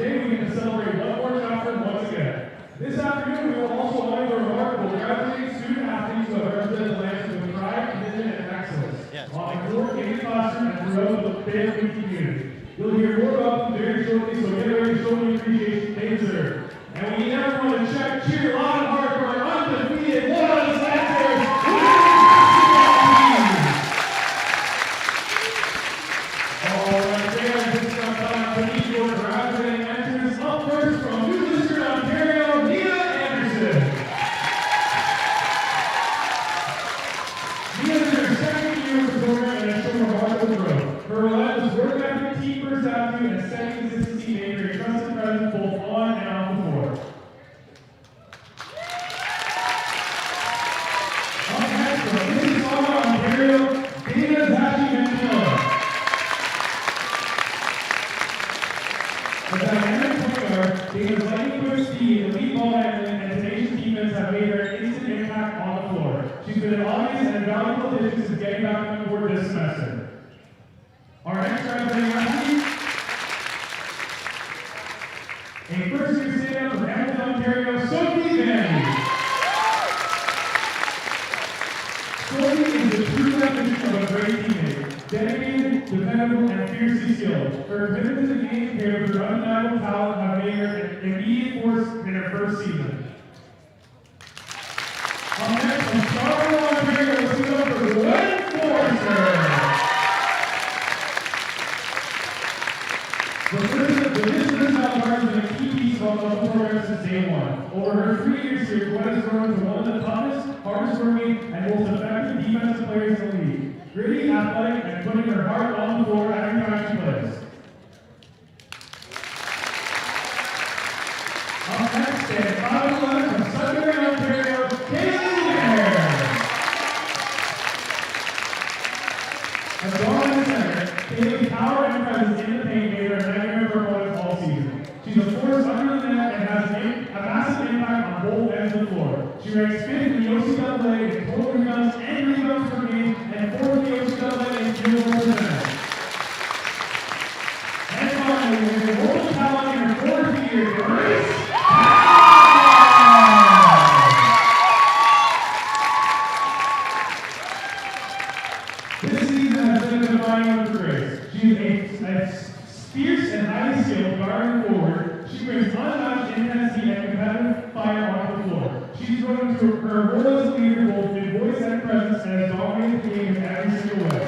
today we get to celebrate one more chapter once again. This afternoon, we will also honor the remarkable graduating student athletes who have represented the land with pride, commitment, and excellence on the court, in the classroom, and throughout the Bay community. You'll hear more about them very shortly, so get ready to show the appreciation they deserve. And we need everyone to cheer loud and hard for our undefeated Loyalist Lancers. Alright, fans, this is our time to meet your graduating entrants. Up first from New District, Ontario, Nia Anderson. Nia is her second year with Durham and has shown remarkable growth. Her relentless work ethic, team first attitude, and steady consistency made her a trusted presence both on and off the floor. Up next from Mississauga, Ontario, Dana Zachi-Ventimilla. The dynamic point guard, Dana's lightning quick speed, elite ball handling, and tenacious defense have made her an instant impact on the floor. She's been an obvious and valuable addition since getting back on the court this semester. Our next graduating athlete, a first-year stand-up from Hamilton, Ontario, Sophie Vandy. Sophie is the true definition of a great teammate. Dedicated, dependable, and fiercely skilled. Her commitment to the game paired with her undeniable talent have made her an immediate force in her first season. Up next from Scarborough, Ontario, let's give it up for Gwen Forrester. The business has been a key piece of the program since day one. Over her 3 years here, Gwen has grown into one of the toughest, hardest working, and most effective defensive players in the league. Gritty, athletic, and putting her heart on the floor every time she plays. Up next, stand 5'11" from Sudbury, Ontario, Kaylee Mayer. A dominant center, Kaylee's power and presence in the paint made her a nightmare for opponents all season. She's a force under the net and has a massive impact on both ends of the floor. She ranks 5th in the OCAA in total rebounds and rebounds per game, and 4th in the OCAA in steals per minute. And finally, with the world talent in her 4th year, Grace. This season has been a defining one for Grace. She is a fierce and highly skilled guard and forward. She brings unmatched intensity and competitive fire onto the floor. She's grown into her role as a leader both in voice and presence and has dominated the game in every single way.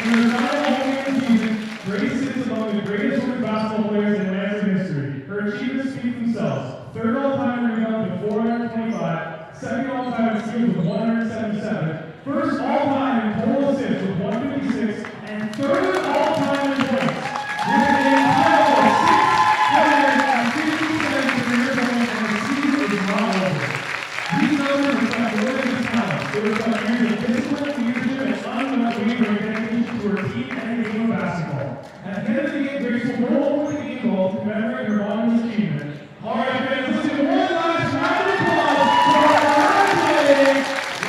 In her final home season, Grace sits among the greatest women's basketball players in Lancers history. Her achievements speak for themselves. 3rd all-time in rebounds with 425, 2nd all-time in steals with 177, 1st all-time in total assists with 156, and 3rd all-time in points with an incredible 657 career points, and the season is not over. These numbers reflect Loyalist's talent. They reflect years of discipline, leadership, and unwavering dedication to her team and the game of basketball. At the end of the game, Grace will roll over the game ball to commemorate her monumental achievement. All right, fans, let's give one last round of applause for our graduating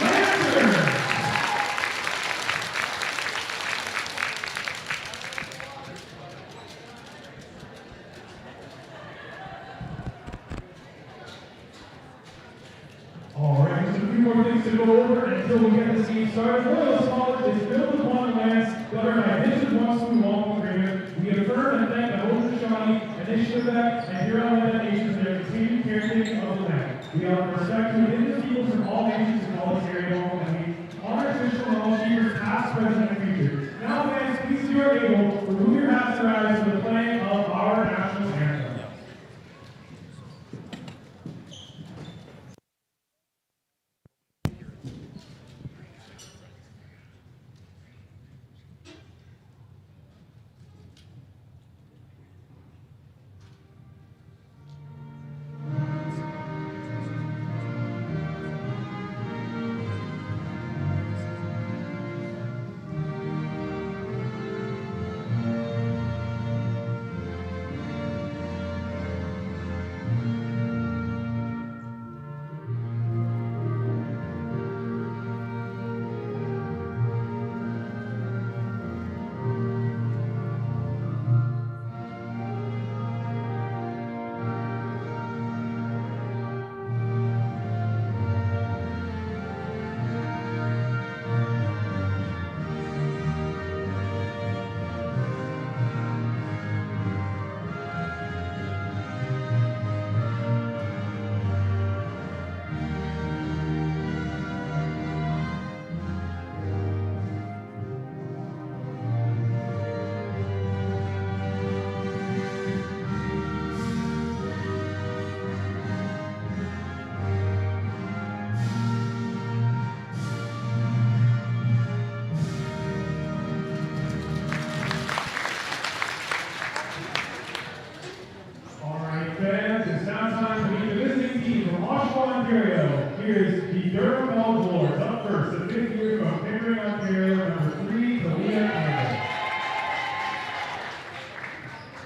Lancers. All right, just a few more things to go over until we get this game started. Loyalist College is built upon lands governed by Division 1 Student Loan Agreement. We affirm and thank the Haudenosaunee, Initiative Act, and Huron Nations for their continued caretaking of the land. We offer respect to Indigenous peoples from all nations in all this area, and we honor traditional knowledge keepers past, present, and future. Now, fans, please, if you are able, remove your hats and eyes for the playing of our national anthem.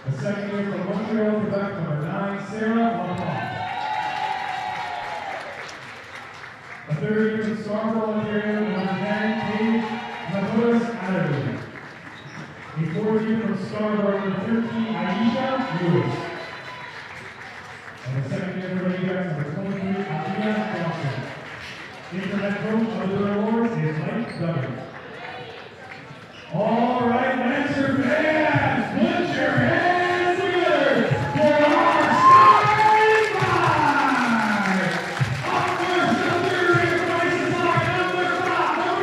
The second year from Montreal, Quebec, number 9, Sarah Lamont. The third year from Scarborough, Ontario, number 10, Paige Adderley. The fourth year from Scarborough, number 13, Aisha Lewis. And the second year from Ajax, number 23, Athena Johnson. The internet coach of the awards is Mike Duggan. All right, Lancer fans, put your hands together for our starting five. Up first, number 3, Prices Lock, number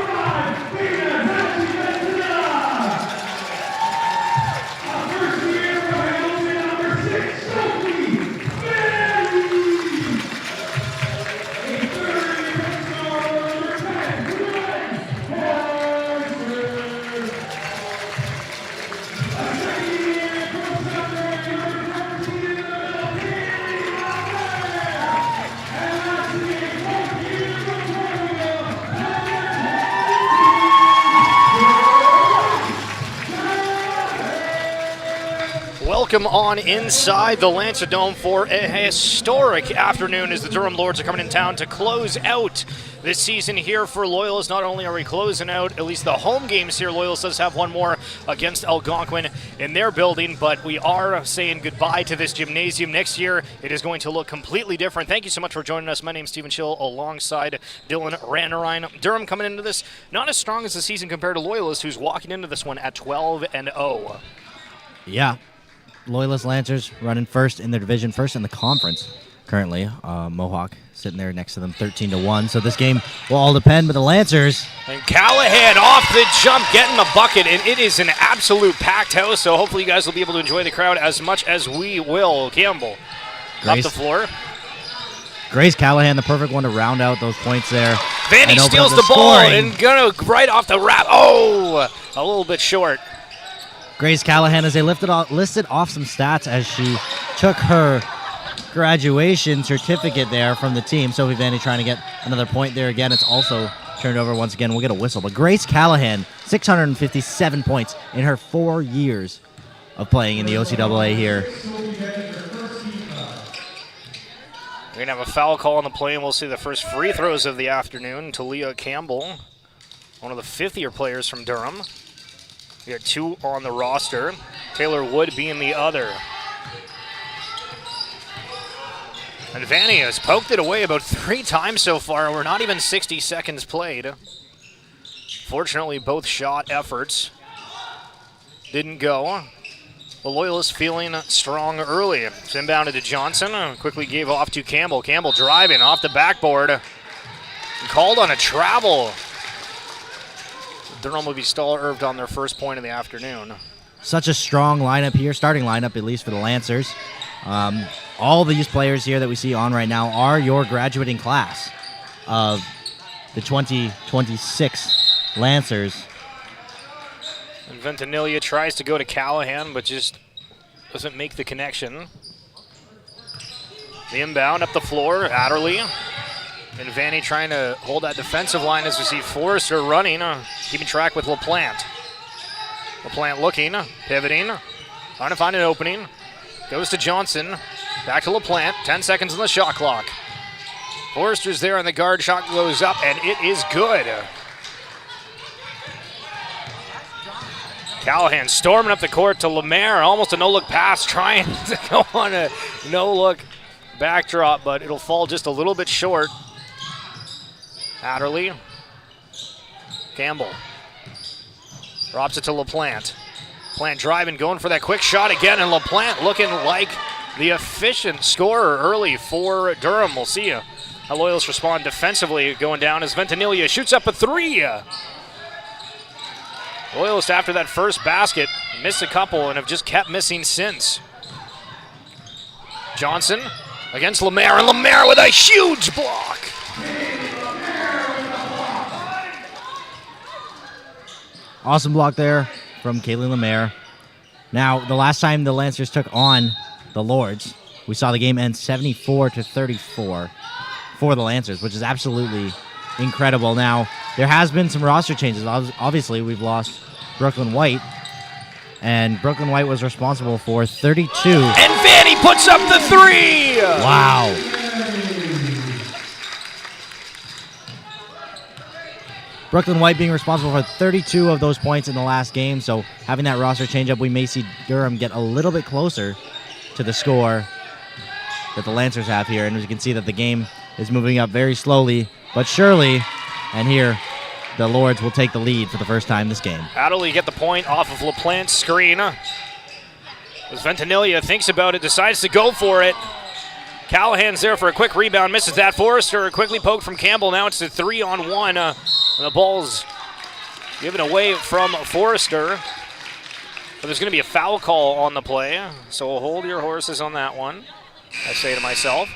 5, Vina Zachi-Benzina. Up first year from Hamilton, number 6, Sophie Berry. A third year from Scarborough, number 10, Gwen Horser. A second year from Sudbury, number 14 in the middle, Katie Laverne. And lastly, a fourth year from Florida, Welcome on inside the Lancer Dome for a historic afternoon as the Durham Lords are coming in town to close out this season here for Loyalist. Not only are we closing out at least the home games here, Loyalist does have one more against Algonquin in their building, but we are saying goodbye to this gymnasium. Next year, it is going to look completely different. Thank you so much for joining us. My name is Stephen Schill alongside Dylan Randerine. Durham coming into this not as strong as the season compared to Loyalist, who's walking into this one at 12-0. Yeah. Loyalist Lancers running first in their division, first in the conference currently. Mohawk sitting there next to them 13-1. So this game will all depend, but the Lancers. And Callahan off the jump, getting the bucket, and it is an absolute packed house, so hopefully you guys will be able to enjoy the crowd as much as we will. Campbell up the floor. Grace Callahan, the perfect one to round out those points there. Vanny steals the ball and gonna right off the wrap. Oh, a little bit short. Grace Callahan, as they listed off some stats as she took her graduation certificate there from the team. Sophie Vanny trying to get another point there again. It's also turned over once again. We'll get a whistle. But Grace Callahan, 657 points in her 4 years of playing in the OCAA here. We're going to have a foul call on the play, and we'll see the first free throws of the afternoon. Talia Campbell, one of the fifth-year players from Durham. We got 2 on the roster, Taylor Wood being the other. And Vanny has poked it away about 3 times so far. We're not even 60 seconds played. Fortunately, both shot efforts didn't go. The Loyalists feeling strong early. It's inbounded to Johnson, quickly gave off to Campbell. Campbell driving off the backboard. Called on a travel. Durham will be stall-erved on their first point of the afternoon. Such a strong lineup here, starting lineup at least for the Lancers. All these players here that we see on right now are your graduating class of the 2026 Lancers. And Ventimiglia tries to go to Callahan, but just doesn't make the connection. The inbound up the floor, Adderley. And Vanny trying to hold that defensive line as we see Forrester running, keeping track with LaPlante. LaPlante looking, pivoting, trying to find an opening. Goes to Johnson, back to LaPlante, 10 seconds on the shot clock. Forrester's there on the guard, shot goes up, and it is good. Callahan storming up the court to Lemaire, almost a no-look pass, trying to go on a no-look backdrop, but it'll fall just a little bit short. Adderley, Campbell, drops it to LaPlante. LaPlante driving, going for that quick shot again, and LaPlante looking like the efficient scorer early for Durham. We'll see how Loyalists respond defensively going down as Ventimiglia shoots up a 3. Loyalists after that first basket missed a couple and have just kept missing since. Johnson against Lemaire, and Lemaire with a huge block. Awesome block there from Kaylee Lemaire. Now, the last time the Lancers took on the Lords, we saw the game end 74-34 for the Lancers, which is absolutely incredible. Now, there has been some roster changes. Obviously, we've lost Brooklyn White And Brooklyn White was responsible for 32. And Vanny puts up the 3! Wow. Brooklyn White being responsible for 32 of those points in the last game, so having that roster change up, we may see Durham get a little bit closer to the score that the Lancers have here. And as you can see that the game is moving up very slowly, but surely. And here, the Lords will take the lead for the first time this game. Adderley get the point off of LaPlante's screen. As Ventimiglia thinks about it, decides to go for it. Callahan's there for a quick rebound, misses that. Forrester quickly poked from Campbell. Now it's a 3-on-1. And the ball's given away from Forrester. But there's going to be a foul call on the play, so hold your horses on that one, I say to myself.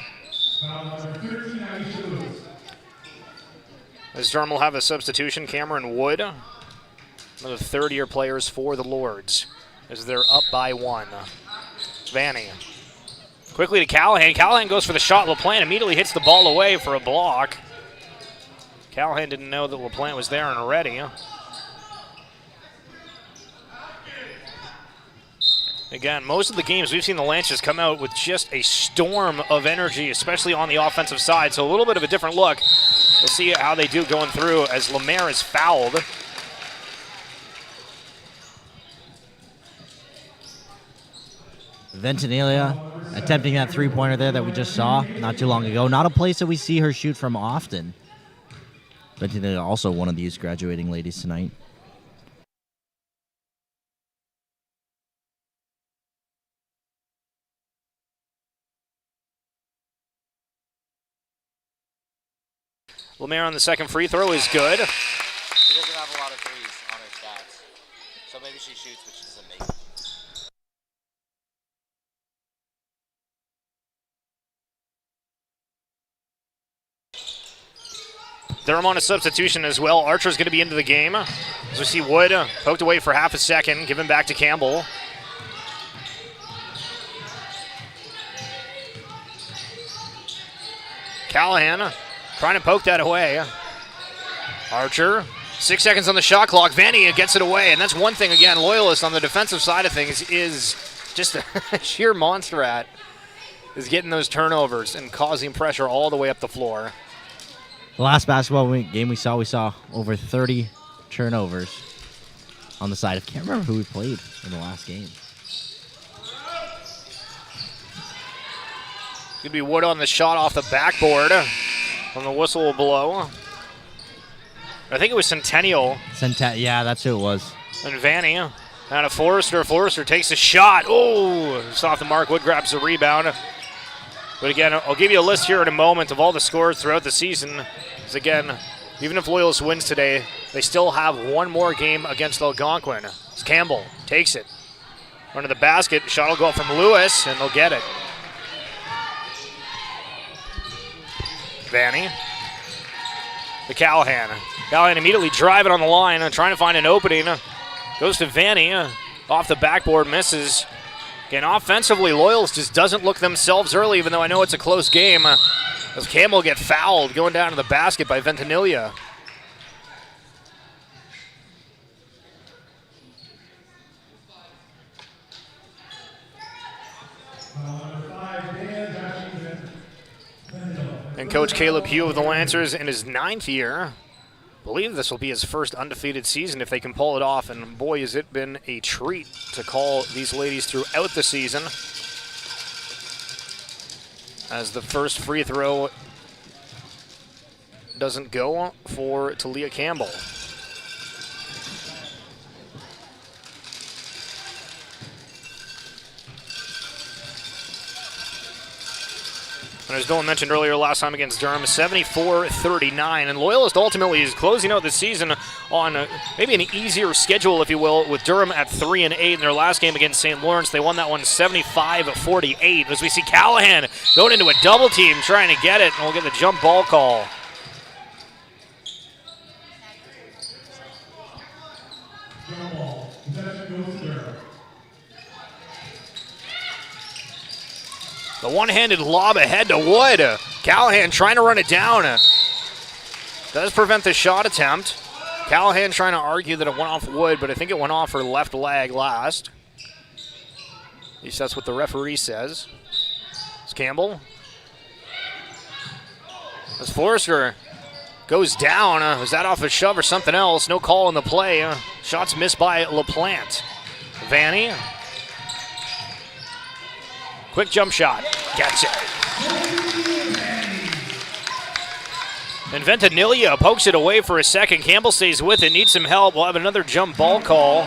As Durham will have a substitution, Cameron Wood, one of the third-year players for the Lords, as they're up by 1. Vanny. Quickly to Callahan. Callahan goes for the shot. LaPlante immediately hits the ball away for a block. Callahan didn't know that LaPlante was there and ready. Again, most of the games we've seen the Lancers come out with just a storm of energy, especially on the offensive side. So a little bit of a different look. We'll see how they do going through as Lemaire is fouled. Ventimiglia attempting that three-pointer there that we just saw not too long ago. Not a place that we see her shoot from often. Ventimiglia also one of these graduating ladies tonight. Lemaire on the second free throw is good. She doesn't have a lot of threes on her stats. So maybe she shoots, but she doesn't make them. Durham on a substitution as well. Archer's going to be into the game. As we see Wood poked away for half a second, given back to Campbell. Callahan trying to poke that away. Archer, 6 seconds on the shot clock. Vanny gets it away, and that's one thing, again, Loyalist on the defensive side of things is just a sheer monster at, is getting those turnovers and causing pressure all the way up the floor. The last basketball game we saw over 30 turnovers on the side. I can't remember who we played in the last game. Could be Wood on the shot off the backboard when the whistle will blow. I think it was Centennial. Yeah, that's who it was. And Vanny out of Forrester. Forrester takes a shot. Oh, it's off the mark. Wood grabs the rebound. But again, I'll give you a list here in a moment of all the scores throughout the season. Because again, even if Loyalist wins today, they still have one more game against Algonquin. It's Campbell takes it. Under the basket, shot will go up from Lewis, and they'll get it. Vanny. The Callahan. Callahan immediately driving on the line, trying to find an opening. Goes to Vanny. Off the backboard, misses. Again, offensively, Loyalist just doesn't look themselves early, even though I know it's a close game. As Campbell get fouled, going down to the basket by Ventimiglia. And Coach Caleb Hugh of the Lancers in his 9th year. I believe this will be his first undefeated season if they can pull it off, and boy, has it been a treat to call these ladies throughout the season. As the first free throw doesn't go for Talia Campbell. And as Dylan mentioned earlier, last time against Durham, 74-39. And Loyalist ultimately is closing out the season on maybe an easier schedule, if you will, with Durham at 3-8 in their last game against St. Lawrence. They won that one 75-48. As we see Callahan going into a double team, trying to get it, and we'll get the jump ball call. The one-handed lob ahead to Wood. Callahan trying to run it down. Does prevent the shot attempt. Callahan trying to argue that it went off Wood, but I think it went off her left leg last. At least that's what the referee says. It's Campbell. As Forrester goes down. Was that off a shove or something else? No call in the play. Shots missed by LaPlante. Vanny. Quick jump shot. Gets it. And Ventimiglia pokes it away for a second. Campbell stays with it, needs some help. We'll have another jump ball call.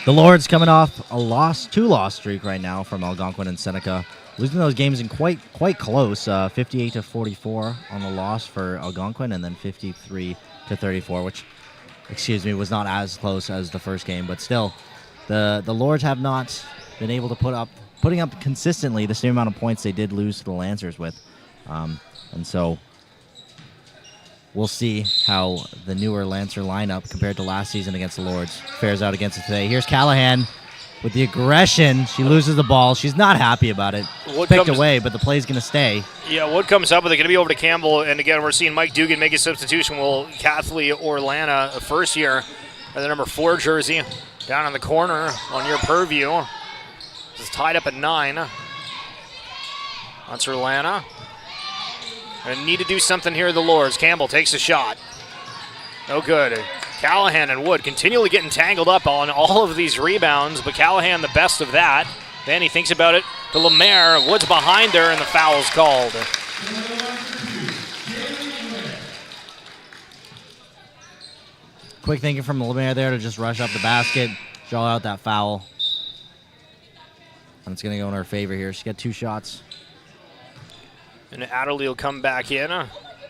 The Lords coming off a two-loss streak right now from Algonquin and Seneca. Losing those games in quite close, 58-44 on the loss for Algonquin, and then 53-34, which, was not as close as the first game, but still, the Lords have not been able to putting up consistently the same amount of points they did lose to the Lancers with, and so we'll see how the newer Lancer lineup compared to last season against the Lords fares out against it today. Here's Callahan. With the aggression, she loses the ball. She's not happy about it. Picked away, but the play's going to stay. Yeah, Wood comes up with it. Going to be over to Campbell. And again, we're seeing Mike Dugan make a substitution. Will Kathleen Orlana, first year, the number 4 jersey, down in the corner on your purview. This is tied up at 9. That's Orlana. And need to do something here, the Lords. Campbell takes a shot. No good. Callahan and Wood continually getting tangled up on all of these rebounds, but Callahan the best of that. Then he thinks about it to Lemaire. Wood's behind her, and the foul's called. Quick thinking from Lemaire there to just rush up the basket, draw out that foul. And it's going to go in her favor here. She got 2 shots. And Adderley will come back in.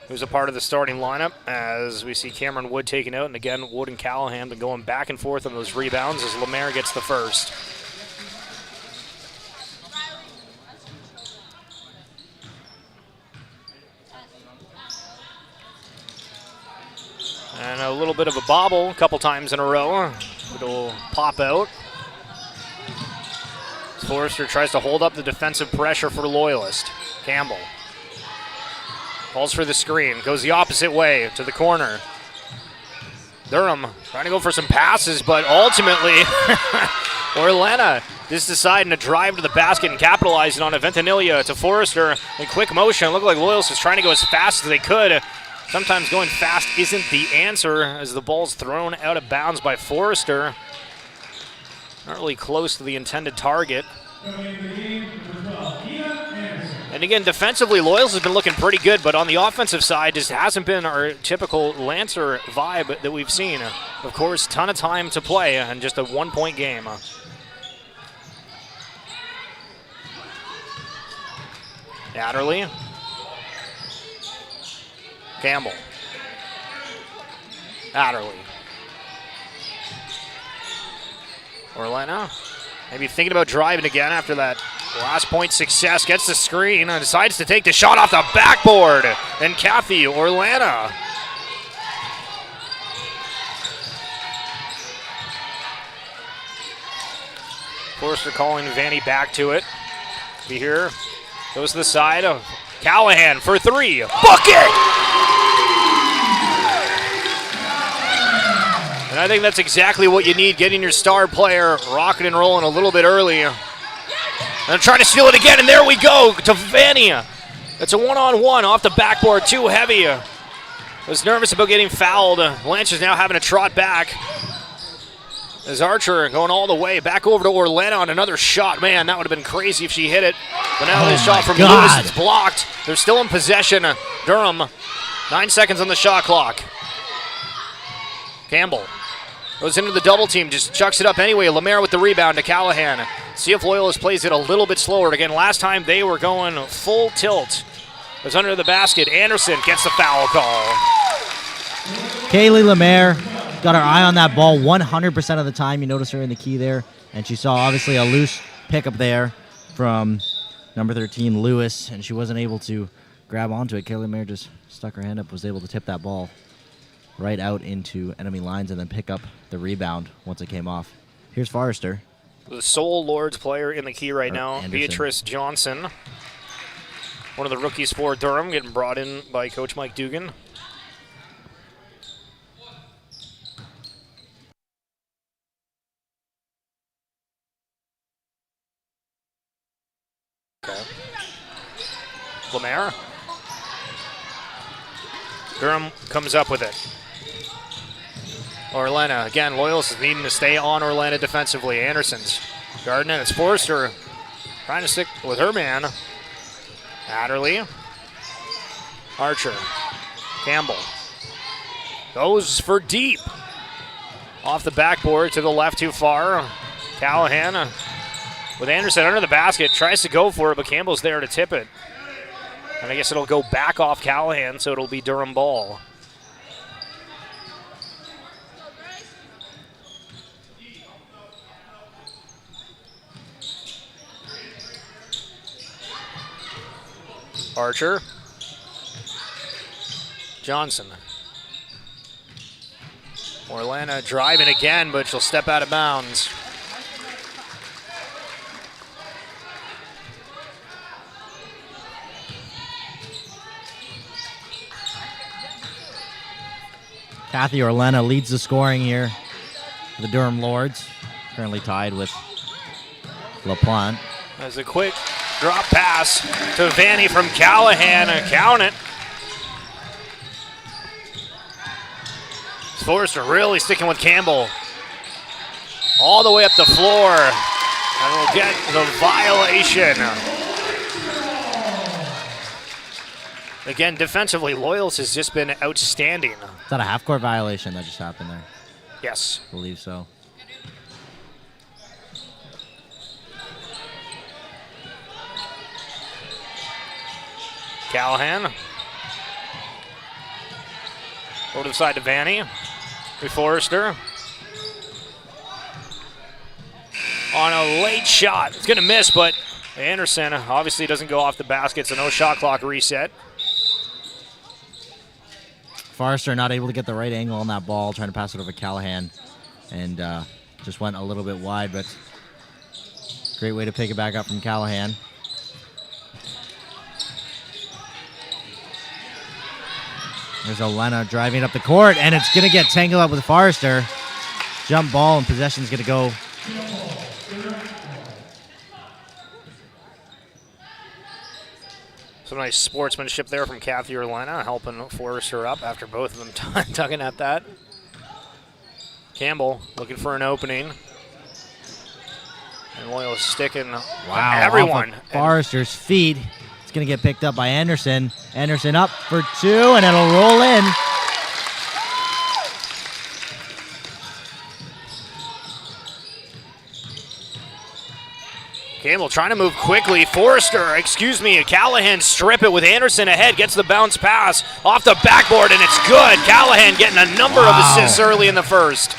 Who's a part of the starting lineup as we see Cameron Wood taken out. And again, Wood and Callahan been going back and forth on those rebounds as Lemaire gets the first. And a little bit of a bobble a couple times in a row. It'll pop out. Forrester tries to hold up the defensive pressure for Loyalist. Campbell. Calls for the screen, goes the opposite way to the corner. Durham trying to go for some passes, but ultimately, Orlana just deciding to drive to the basket and capitalizing on it. Ventimiglia to Forrester in quick motion. It looked like Loyalist was trying to go as fast as they could. Sometimes going fast isn't the answer as the ball's thrown out of bounds by Forrester. Not really close to the intended target. And again, defensively, Loyalist has been looking pretty good, but on the offensive side, just hasn't been our typical Lancer vibe that we've seen. Of course, ton of time to play and just a 1-point game. Adderley. Campbell. Adderley. Orlana. Maybe thinking about driving again after that last point success. Gets the screen and decides to take the shot off the backboard. And Kathy Orlana. Forrester calling Vanny back to it. Be here. Goes to the side of Callahan for 3. Bucket! And I think that's exactly what you need, getting your star player rocking and rolling a little bit early. And trying to steal it again, and there we go to Vanny. It's a one-on-one off the backboard, too heavy. Was nervous about getting fouled. Blanche is now having to trot back. As Archer going all the way back over to Orlana on another shot. Man, that would have been crazy if she hit it. But now this shot from Lewis is blocked. They're still in possession. Durham, 9 seconds on the shot clock. Campbell goes into the double team, just chucks it up anyway. Lemaire with the rebound to Callahan. See if Loyalist plays it a little bit slower. Again, last time they were going full tilt. It was under the basket. Anderson gets the foul call. Kaylee Lemaire got her eye on that ball 100% of the time. You notice her in the key there. And she saw, obviously, a loose pickup there from number 13, Lewis. And she wasn't able to grab onto it. Kaylee Lemaire just stuck her hand up, was able to tip that ball right out into enemy lines and then pick up the rebound once it came off. Here's Forrester. The sole Lords player in the key right now, Anderson. Beatrice Johnson. One of the rookies for Durham, getting brought in by Coach Mike Dugan. Okay. Lemaire. Durham comes up with it. Orlena, again, Loyalist is needing to stay on Orlena defensively. Anderson's guarding it. It's Forrester trying to stick with her man. Adderley. Archer. Campbell. Goes for deep. Off the backboard to the left too far. Callahan with Anderson under the basket. Tries to go for it, but Campbell's there to tip it. And I guess it'll go back off Callahan, so it'll be Durham ball. Archer. Johnson. Orlena driving again, but she'll step out of bounds. Kathy Orlena leads the scoring here for the Durham Lords, currently tied with LaPlante. There's a quick drop pass to Vanny from Callahan. Count it. Forrester really sticking with Campbell. All the way up the floor. And we'll get the violation. Again, defensively, Loyalist has just been outstanding. Is that a half-court violation that just happened there? Yes. I believe so. Callahan. Over to the side to Vanny. Forrester. On a late shot. It's going to miss, but Anderson obviously doesn't go off the basket, so no shot clock reset. Forrester not able to get the right angle on that ball, trying to pass it over Callahan, and just went a little bit wide, but great way to pick it back up from Callahan. There's Olena driving up the court, and it's going to get tangled up with Forrester. Jump ball, and possession's going to go. Some nice sportsmanship there from Kathy Orlena, helping Forrester up after both of them tugging at that. Campbell looking for an opening. And Loyalist sticking everyone. Off of Forrester's feet. It's going to get picked up by Anderson. Anderson up for two, and it'll roll in. Campbell trying to move quickly. Callahan strip it with Anderson ahead. Gets the bounce pass off the backboard, and it's good. Callahan getting a number of assists early in the first.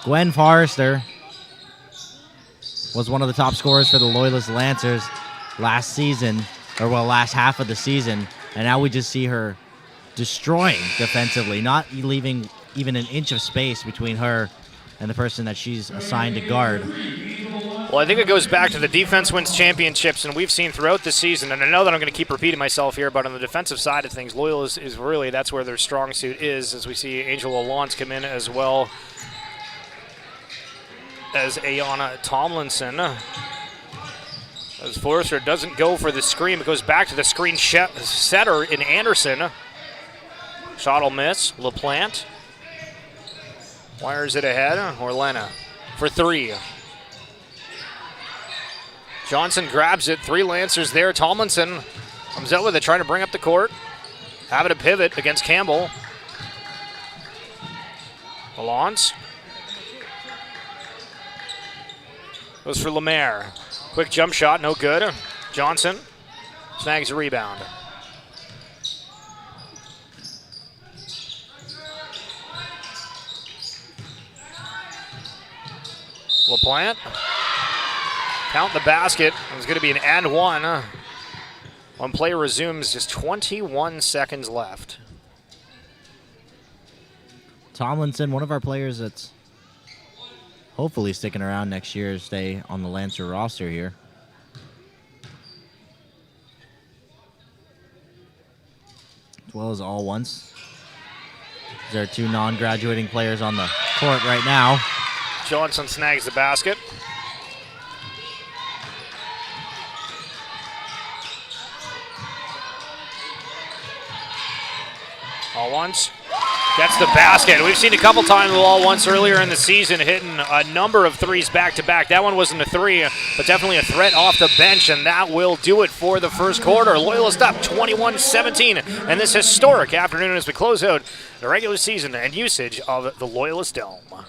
Gwen Forrester was one of the top scorers for the Loyalist Lancers last half of the season. And now we just see her destroying defensively, not leaving even an inch of space between her and the person that she's assigned to guard. Well, I think it goes back to the defense wins championships, and we've seen throughout the season, and I know that I'm going to keep repeating myself here, but on the defensive side of things, Loyalist is really, that's where their strong suit is, as we see Angel Alonso come in as well as Ayana Tomlinson. As Forrester doesn't go for the screen, it goes back to the screen setter in Anderson. Shot will miss. LaPlante wires it ahead. Orlena for three. Johnson grabs it. Three Lancers there. Tomlinson comes out with it, trying to bring up the court. Having a pivot against Campbell. Alonso goes for Lemaire. Quick jump shot, no good. Johnson snags a rebound. LaPlante. Count the basket. It's going to be an and one. When play resumes, just 21 seconds left. Tomlinson, one of our players that's hopefully sticking around next year to stay on the Lancer roster here. As well as all once. There are two non-graduating players on the court right now. Johnson snags the basket. once. Gets the basket. We've seen a couple times all once earlier in the season hitting a number of threes back-to-back. That one wasn't a three, but definitely a threat off the bench, and that will do it for the first quarter. Loyalist up 21-17, and this historic afternoon as we close out the regular season and usage of the Loyalist Dome.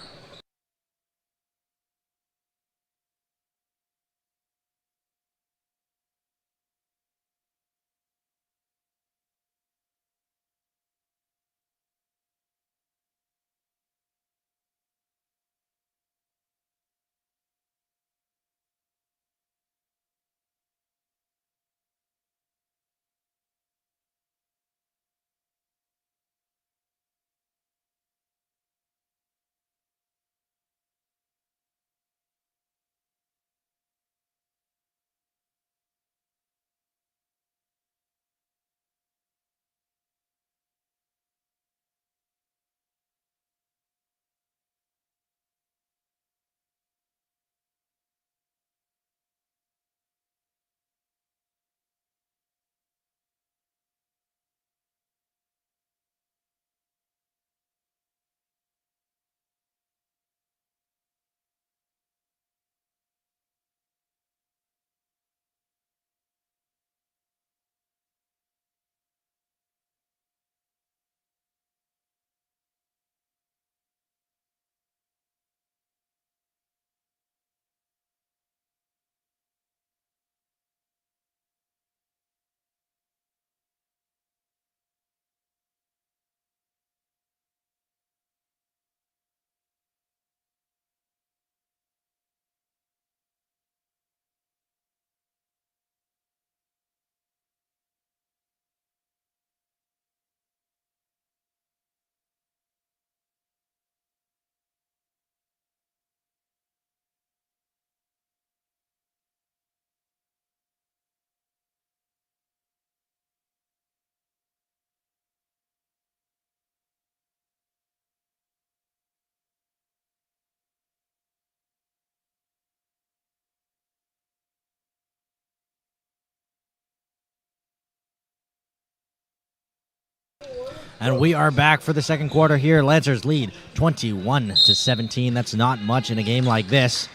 And we are back for the second quarter here. Lancers lead 21-17. That's not much in a game like this.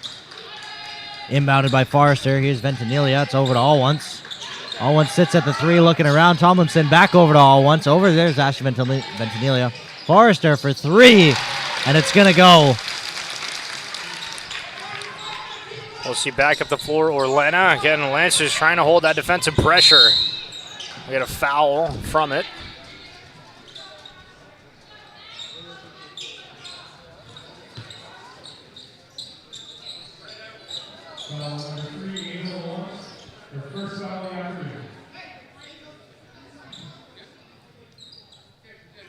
Inbounded by Forrester. Here's Ventanilia. It's over to All Once. All Once sits at the three looking around. Tomlinson back over to All Once. Over there's Ashley Ventanilia. Forrester for three. And it's going to go. We'll see back up the floor, Orlena. Again, Lancers trying to hold that defensive pressure. We get a foul from it.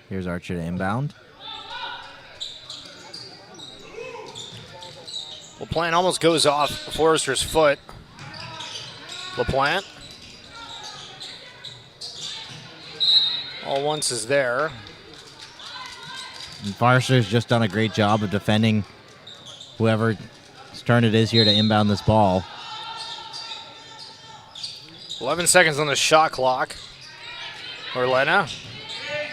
Here's Archer to inbound. LaPlante almost goes off Forrester's foot. LaPlante. All Once is there. And Forrester's just done a great job of defending whoever's turn it is here to inbound this ball. 11 seconds on the shot clock. Orlena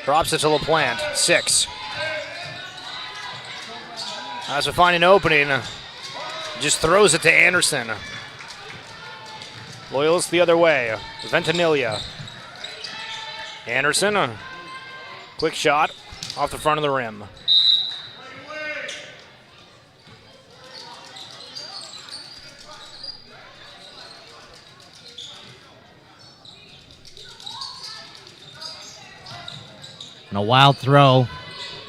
drops it to LaPlante. 6. As we find an opening, just throws it to Anderson. Loyalist the other way. Ventanilia. Anderson, a quick shot off the front of the rim. And a wild throw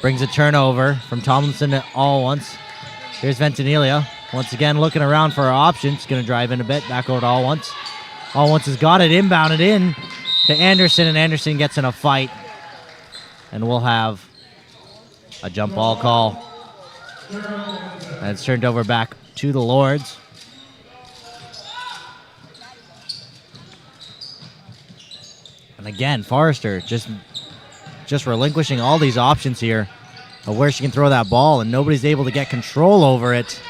brings a turnover from Tomlinson to All Once. Here's Ventanilia. Once again looking around for our options. Going to drive in a bit. Back over to All Once. All Once has got it inbounded in to Anderson, and Anderson gets in a fight. And we'll have a jump ball call. And it's turned over back to the Lords. And again, Forrester just relinquishing all these options here of where she can throw that ball, and nobody's able to get control over it.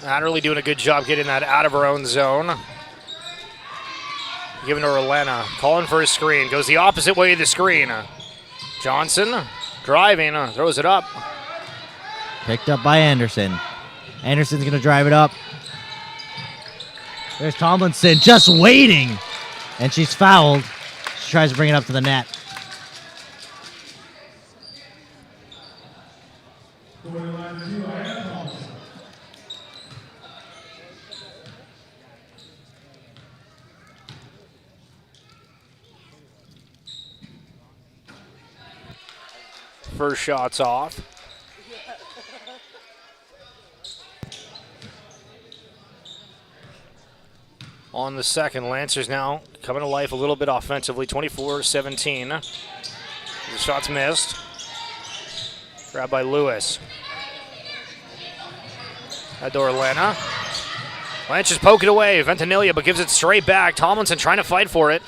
Not really doing a good job getting that out of her own zone. Giving to Orlena. Calling for a screen. Goes the opposite way of the screen. Johnson driving, throws it up. Picked up by Anderson. Anderson's going to drive it up. There's Tomlinson just waiting. And she's fouled. She tries to bring it up to the net. First shot's off. On the second, Lancers now coming to life a little bit offensively, 24-17. The shot's missed. Grabbed by Lewis. That to Orlena. Lancers poke it away. Ventimiglia, but gives it straight back. Tomlinson trying to fight for it.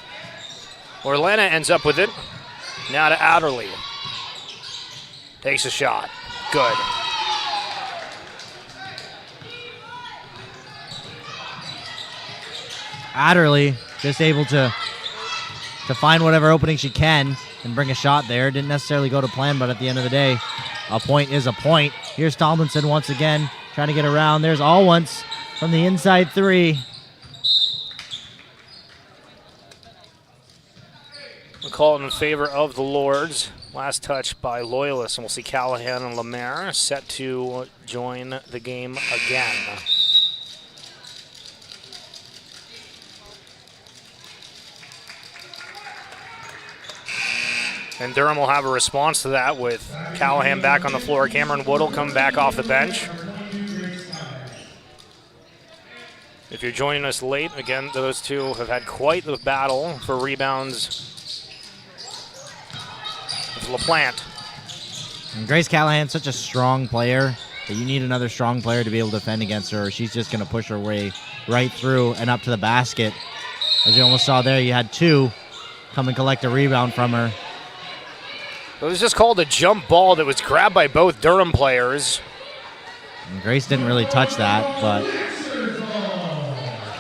Orlena ends up with it. Now to Adderley. Takes a shot. Good. Adderley just able to find whatever opening she can and bring a shot there. Didn't necessarily go to plan, but at the end of the day, a point is a point. Here's Tomlinson once again trying to get around. There's Allwants from the inside three. We'll call it in favor of the Lords. Last touch by Loyalist, and we'll see Callahan and Lemaire set to join the game again. And Durham will have a response to that with Callahan back on the floor. Cameron Wood will come back off the bench. If you're joining us late, again, those two have had quite the battle for rebounds. With LaPlante. And Grace Callahan's such a strong player that you need another strong player to be able to defend against her. She's just going to push her way right through and up to the basket. As you almost saw there, you had two come and collect a rebound from her. It was just called a jump ball that was grabbed by both Durham players. And Grace didn't really touch that, but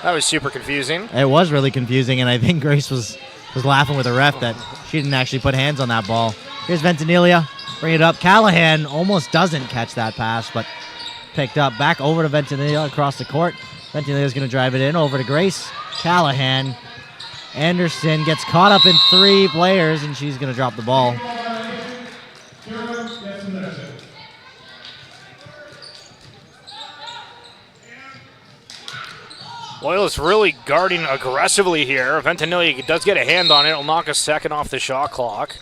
that was super confusing. It was really confusing, and I think Grace was laughing with the ref that she didn't actually put hands on that ball. Here's Ventimiglia, bring it up. Callahan almost doesn't catch that pass, but picked up. Back over to Ventimiglia across the court. Ventimiglia's going to drive it in over to Grace Callahan. Anderson gets caught up in three players, and she's going to drop the ball. Loyalist really guarding aggressively here. Ventimiglia does get a hand on it. It'll knock a second off the shot clock.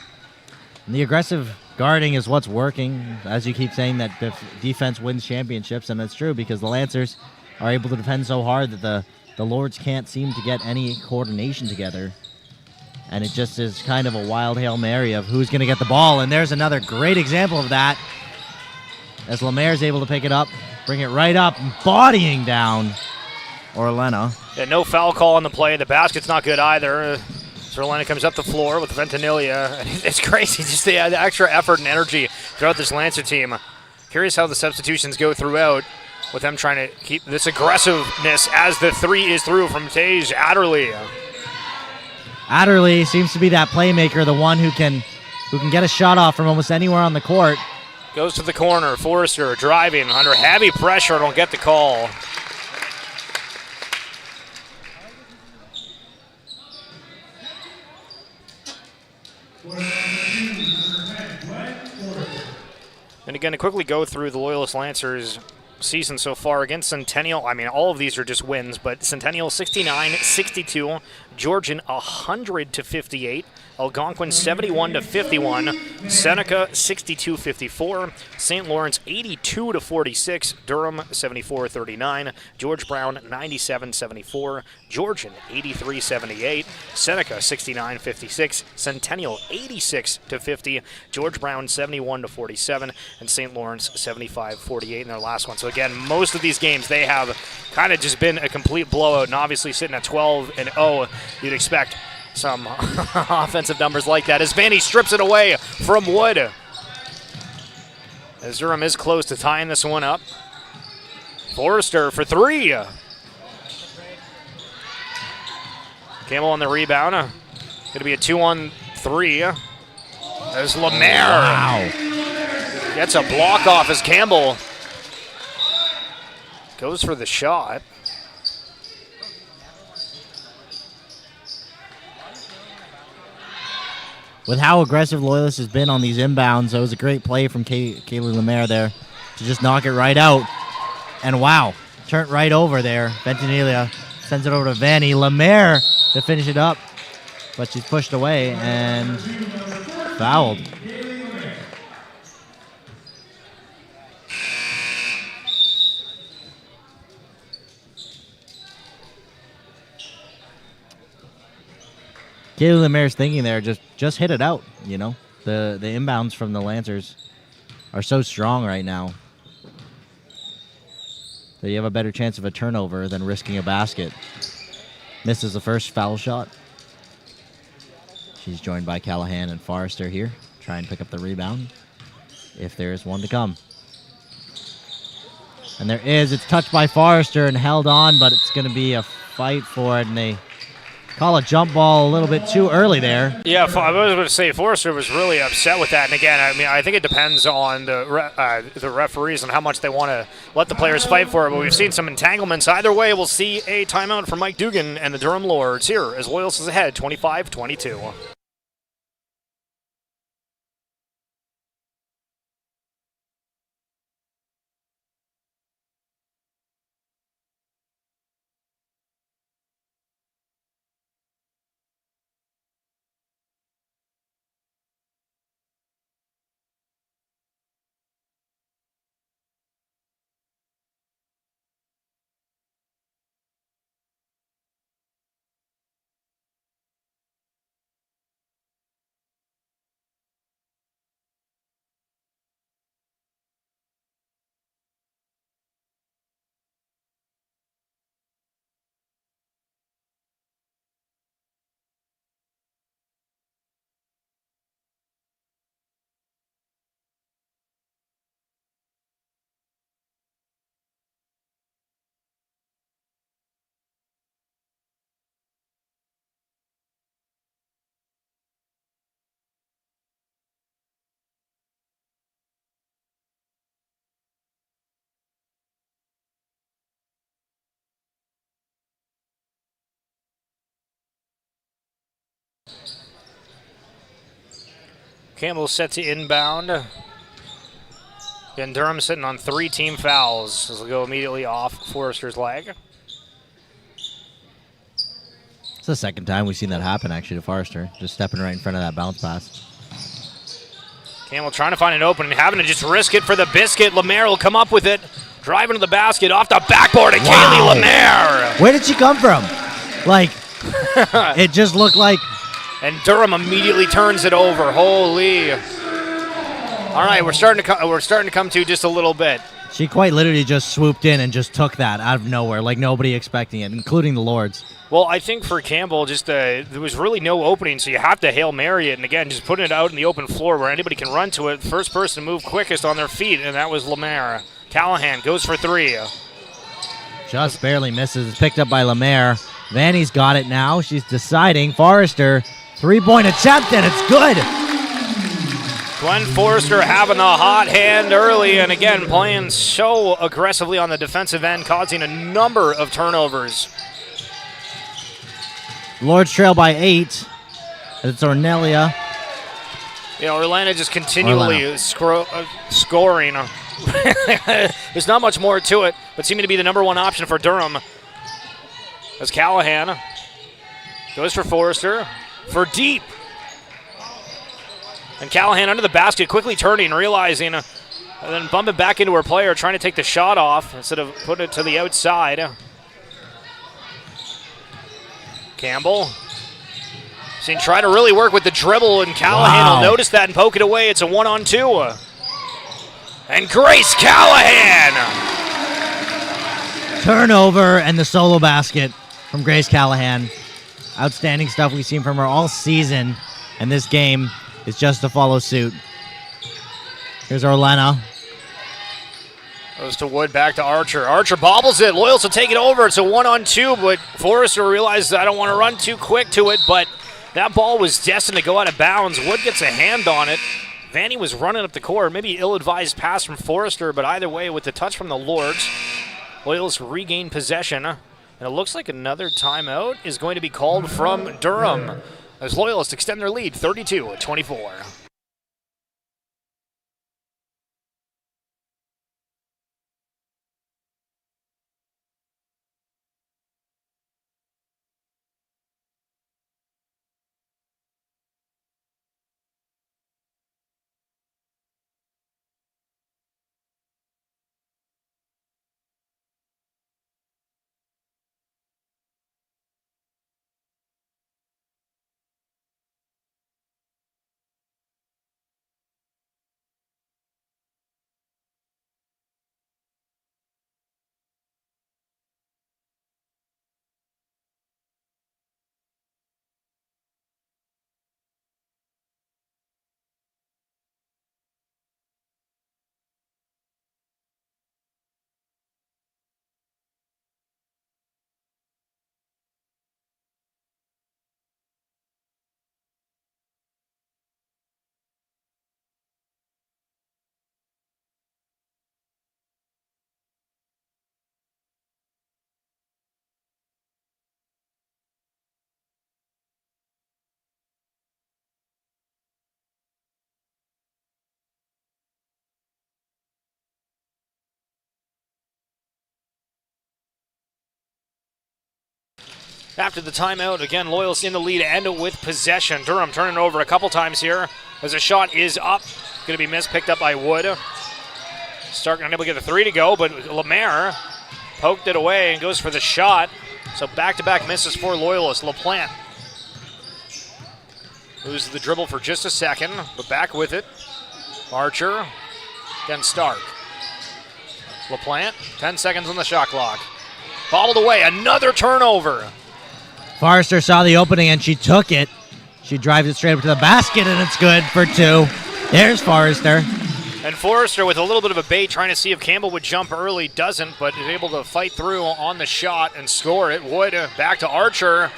And the aggressive guarding is what's working. As you keep saying, that defense wins championships, and that's true because the Lancers are able to defend so hard that the Lords can't seem to get any coordination together. And it just is kind of a wild Hail Mary of who's going to get the ball. And there's another great example of that as Lemaire's able to pick it up, bring it right up, bodying down Orlena. Yeah, no foul call on the play. The basket's not good either. So Orlena comes up the floor with Ventimiglia. It's crazy, just the extra effort and energy throughout this Lancer team. Curious how the substitutions go throughout with them trying to keep this aggressiveness as the three is through from Tage Adderley. Adderley seems to be that playmaker, the one who can get a shot off from almost anywhere on the court. Goes to the corner. Forrester driving under heavy pressure. Don't get the call. And again, to quickly go through the Loyalist Lancers season so far against Centennial, I mean, all of these are just wins, but Centennial 69-62, Georgian 100-58, Algonquin 71-51, Seneca 62-54, St. Lawrence 82-46, Durham 74-39, George Brown 97-74, Georgian 83-78, Seneca 69-56, Centennial 86-50, George Brown 71-47, and St. Lawrence 75-48 in their last one. So again, most of these games, they have kind of just been a complete blowout, and obviously sitting at 12-0, you'd expect some offensive numbers like that as Vanny strips it away from Wood. As Durham is close to tying this one up. Forrester for three. Campbell on the rebound. Going to be a 2-on-3. There's Lemaire. Gets a block off as Campbell goes for the shot. With how aggressive Loyalist has been on these inbounds, that was a great play from Kaylee Lemaire there to just knock it right out. And wow, turned right over there. Ventimiglia sends it over to Vanny. Lemaire to finish it up, but she's pushed away and fouled. Kaylee Lemaire's thinking there, just hit it out, you know. The inbounds from the Lancers are so strong right now that you have a better chance of a turnover than risking a basket. Misses the first foul shot. She's joined by Callahan and Forrester here. Try and pick up the rebound if there is one to come. And there is. It's touched by Forrester and held on, but it's going to be a fight for it, and they call a jump ball a little bit too early there. Yeah, I was going to say Forrester was really upset with that. And again, I mean, I think it depends on the referees and how much they want to let the players fight for it. But we've seen some entanglements. Either way, we'll see a timeout from Mike Dugan and the Durham Lords here as Loyalist is ahead 25-22. Campbell set to inbound. And Durham sitting on 3 team fouls. This will go immediately off Forrester's leg. It's the second time we've seen that happen, actually, to Forrester. Just stepping right in front of that bounce pass. Campbell trying to find an opening, having to just risk it for the biscuit. Lemaire will come up with it. Driving to the basket, off the backboard, and Kaylee Lemaire. Where did she come from? Like, it just looked like... And Durham immediately turns it over. Holy. All right, we're starting to come to just a little bit. She quite literally just swooped in and just took that out of nowhere, like nobody expecting it, including the Lords. Well, I think for Campbell, just there was really no opening, so you have to Hail Mary it. And again, just putting it out in the open floor where anybody can run to it. First person to move quickest on their feet, and that was Lemaire. Callahan goes for 3. Just barely misses. It's picked up by Lemaire. Vanny's got it now. She's deciding. Forrester, 3-point attempt, and it's good. Gwen Forrester having a hot hand early, and again, playing so aggressively on the defensive end, causing a number of turnovers. Lords trail by 8. It's Ornelia. You know, Orlando just continually scoring. There's not much more to it, but seeming to be the number 1 option for Durham. As Callahan goes for Forrester for deep. And Callahan under the basket, quickly turning, realizing, and then bumping back into her player, trying to take the shot off instead of putting it to the outside. Campbell. Try to really work with the dribble, and Callahan will notice that and poke it away. It's a 1-on-2. And Grace Callahan! Turnover and the solo basket from Grace Callahan. Outstanding stuff we've seen from her all season, and this game is just to follow suit. Here's Orlena. Goes to Wood, back to Archer. Archer bobbles it. Loyalist will take it over. It's a 1-on-2, but Forrester realizes I don't want to run too quick to it, but That ball was destined to go out of bounds. Wood gets a hand on it. Vanny was running up the court. Maybe ill-advised pass from Forrester, but either way, with the touch from the Lords, Loyalists regain possession. And it looks like another timeout is going to be called from Durham as Loyalists extend their lead 32-24. After the timeout, again, Loyalists in the lead and with possession. Durham turning it over a couple times here as a shot is up. Going to be missed, picked up by Wood. Stark unable to get the three to go, but Lemaire poked it away and goes for the shot. So back-to-back misses for Loyalists. LaPlante loses the dribble for just a second, but back with it. Archer, then Stark. LaPlante, 10 seconds on the shot clock. Bobbled away, another turnover. Forrester saw the opening and she took it. She drives it straight up to the basket and it's good for two. There's Forrester. And Forrester with a little bit of a bait trying to see if Campbell would jump early. Doesn't, but is able to fight through on the shot and score it. Wood back to Archer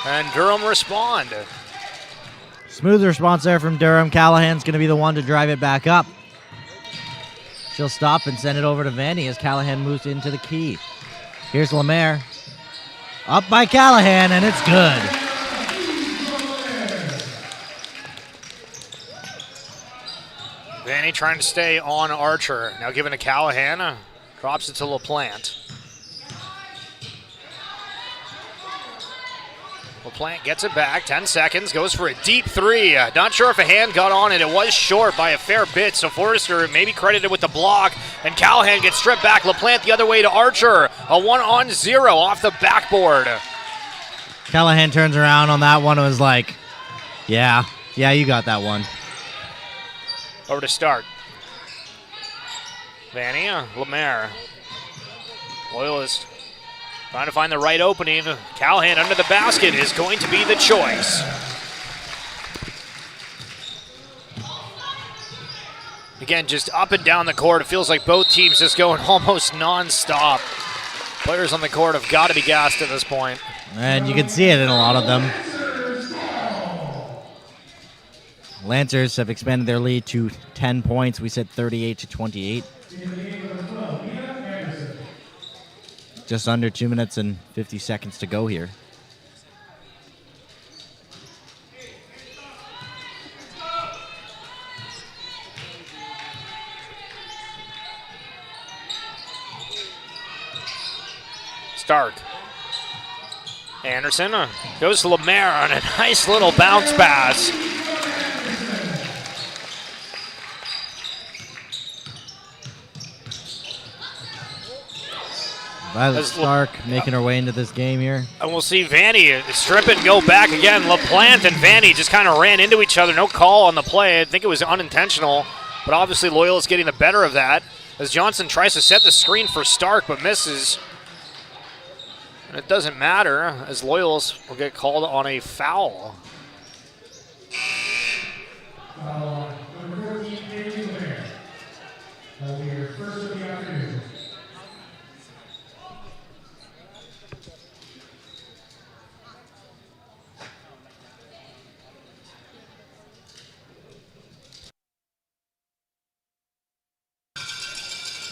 and Durham respond. Smooth response there from Durham. Callahan's going to be the one to drive it back up. She'll stop and send it over to Vanny as Callahan moves into the key. Here's Lemaire. Up by Callahan, and it's good. Vanny trying to stay on Archer. Now giving to Callahan. Drops it to LaPlante. LaPlante gets it back. 10 seconds. Goes for a deep three. Not sure if a hand got on it. It was short by a fair bit. So Forrester maybe credited with the block. And Callahan gets stripped back. LaPlante the other way to Archer. A 1-on-0 off the backboard. Callahan turns around on that one and was like, yeah, you got that one. Over to Stark. Vanny, Lemaire. Loyalist trying to find the right opening. Callahan under the basket is going to be the choice. Again, just up and down the court. It feels like both teams just going almost non-stop. Players on the court have got to be gassed at this point. And you can see it in a lot of them. Lancers have expanded their lead to 10 points. We said 38-28. Just under 2 minutes and 50 seconds to go here. Stark. Anderson goes to Lemaire on a nice little bounce pass. Violet Stark making her way into this game here. And we'll see Vanny strip it and go back again. LaPlante and Vanny just kind of ran into each other. No call on the play. I think it was unintentional, but obviously Loyalist getting the better of that as Johnson tries to set the screen for Stark but misses. And it doesn't matter as Loyalist will get called on a foul. Number 14, Katie Lemaire. That'll be your first of the afternoon.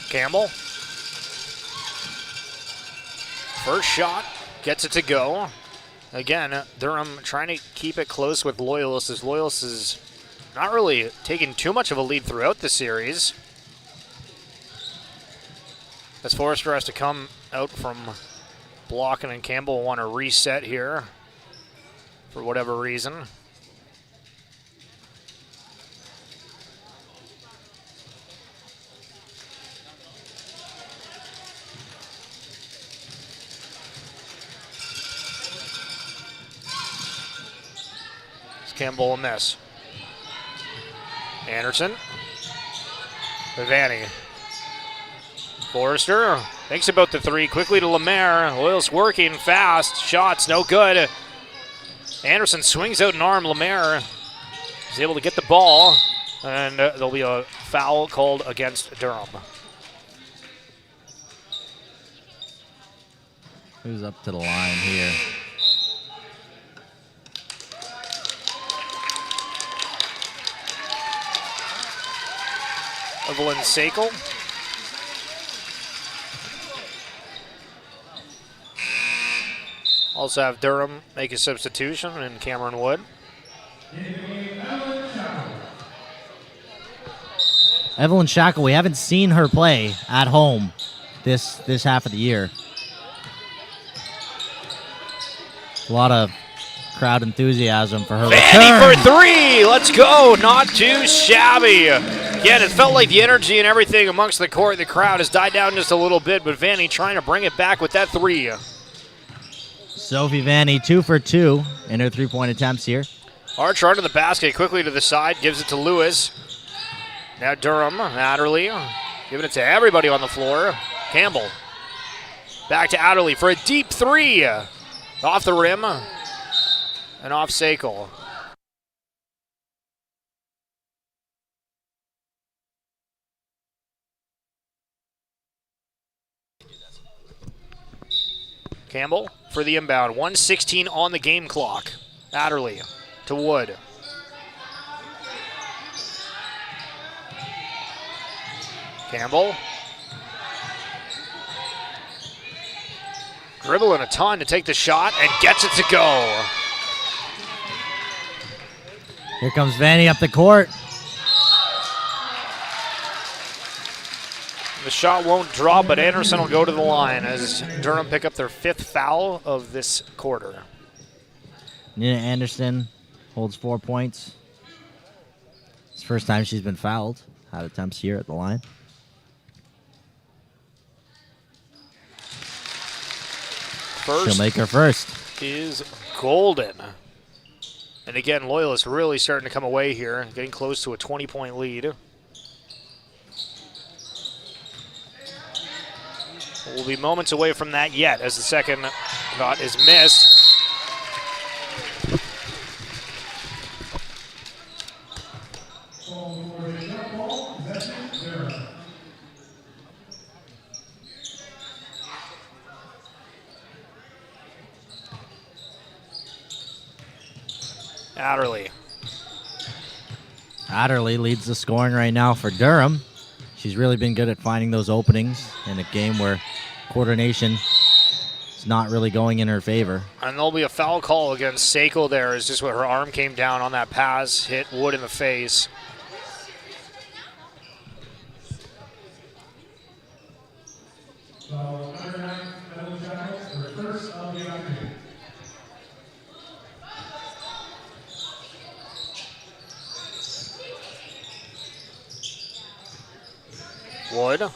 Campbell. First shot, gets it to go. Again, Durham trying to keep it close with Loyalist, as Loyalist is not really taking too much of a lead throughout the series. As Forrester has to come out from blocking, and Campbell will want to reset here for whatever reason. Campbell will miss. Anderson. Vivani. Forrester thinks about the three. Quickly to Lemaire. Loyalist working fast. Shots no good. Anderson swings out an arm. Lemaire is able to get the ball. And there'll be a foul called against Durham. Who's up to the line here? Evelyn Sakel. Also have Durham make a substitution in Cameron Wood. Evelyn Shackle, we haven't seen her play at home this half of the year. A lot of crowd enthusiasm for her Vanny return. for three. Let's go. Not too shabby. Again, it felt like the energy and everything amongst the court, the crowd has died down just a little bit, but Vanny trying to bring it back with that three. Sophie Vanny 2 for 2 in her three-point attempts here. Archer under the basket, quickly to the side, gives it to Lewis. Now Durham, Adderley, giving it to everybody on the floor. Campbell. Back to Adderley for a deep three. Off the rim and off Sakel. Campbell for the inbound. 1:16 on the game clock. Adderley to Wood. Campbell. Dribbling a ton to take the shot and gets it to go. Here comes Vanny up the court. The shot won't drop, but Anderson will go to the line as Durham pick up their 5th foul of this quarter. Nina Anderson holds 4 points. It's the first time she's been fouled. Had attempts here at the line. First She'll make her first. is golden. And again, Loyalist really starting to come away here, getting close to a 20-point lead. We'll be moments away from that yet as the second shot is missed. Adderley. Adderley leads the scoring right now for Durham. She's really been good at finding those openings in a game where coordination is not really going in her favor. And there'll be a foul call against Seiko there. It's just where her arm came down on that pass, hit Wood in the face. Wood.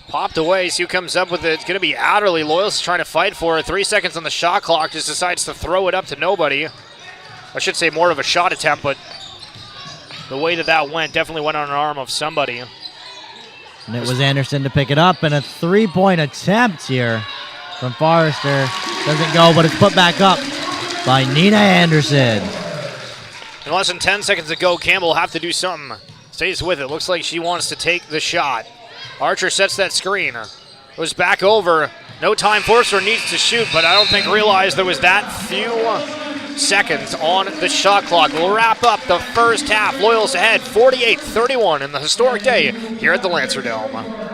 Popped away. See who comes up with it. It's going to be Adderley. Loyalist is trying to fight for it. 3 seconds on the shot clock. Just decides to throw it up to nobody. I should say more of a shot attempt, but the way that went definitely went on an arm of somebody. And it was Anderson to pick it up, and a three-point attempt here from Forrester. Doesn't go, but it's put back up by Nina Anderson. In less than 10 seconds to go, Campbell will have to do something. Stays with it. Looks like she wants to take the shot. Archer sets that screen. Goes back over. No time. Forrester needs to shoot, but I don't think realized there was that few seconds on the shot clock. We'll wrap up the first half. Loyalist ahead 48-31 in the historic day here at the Lancer Dome.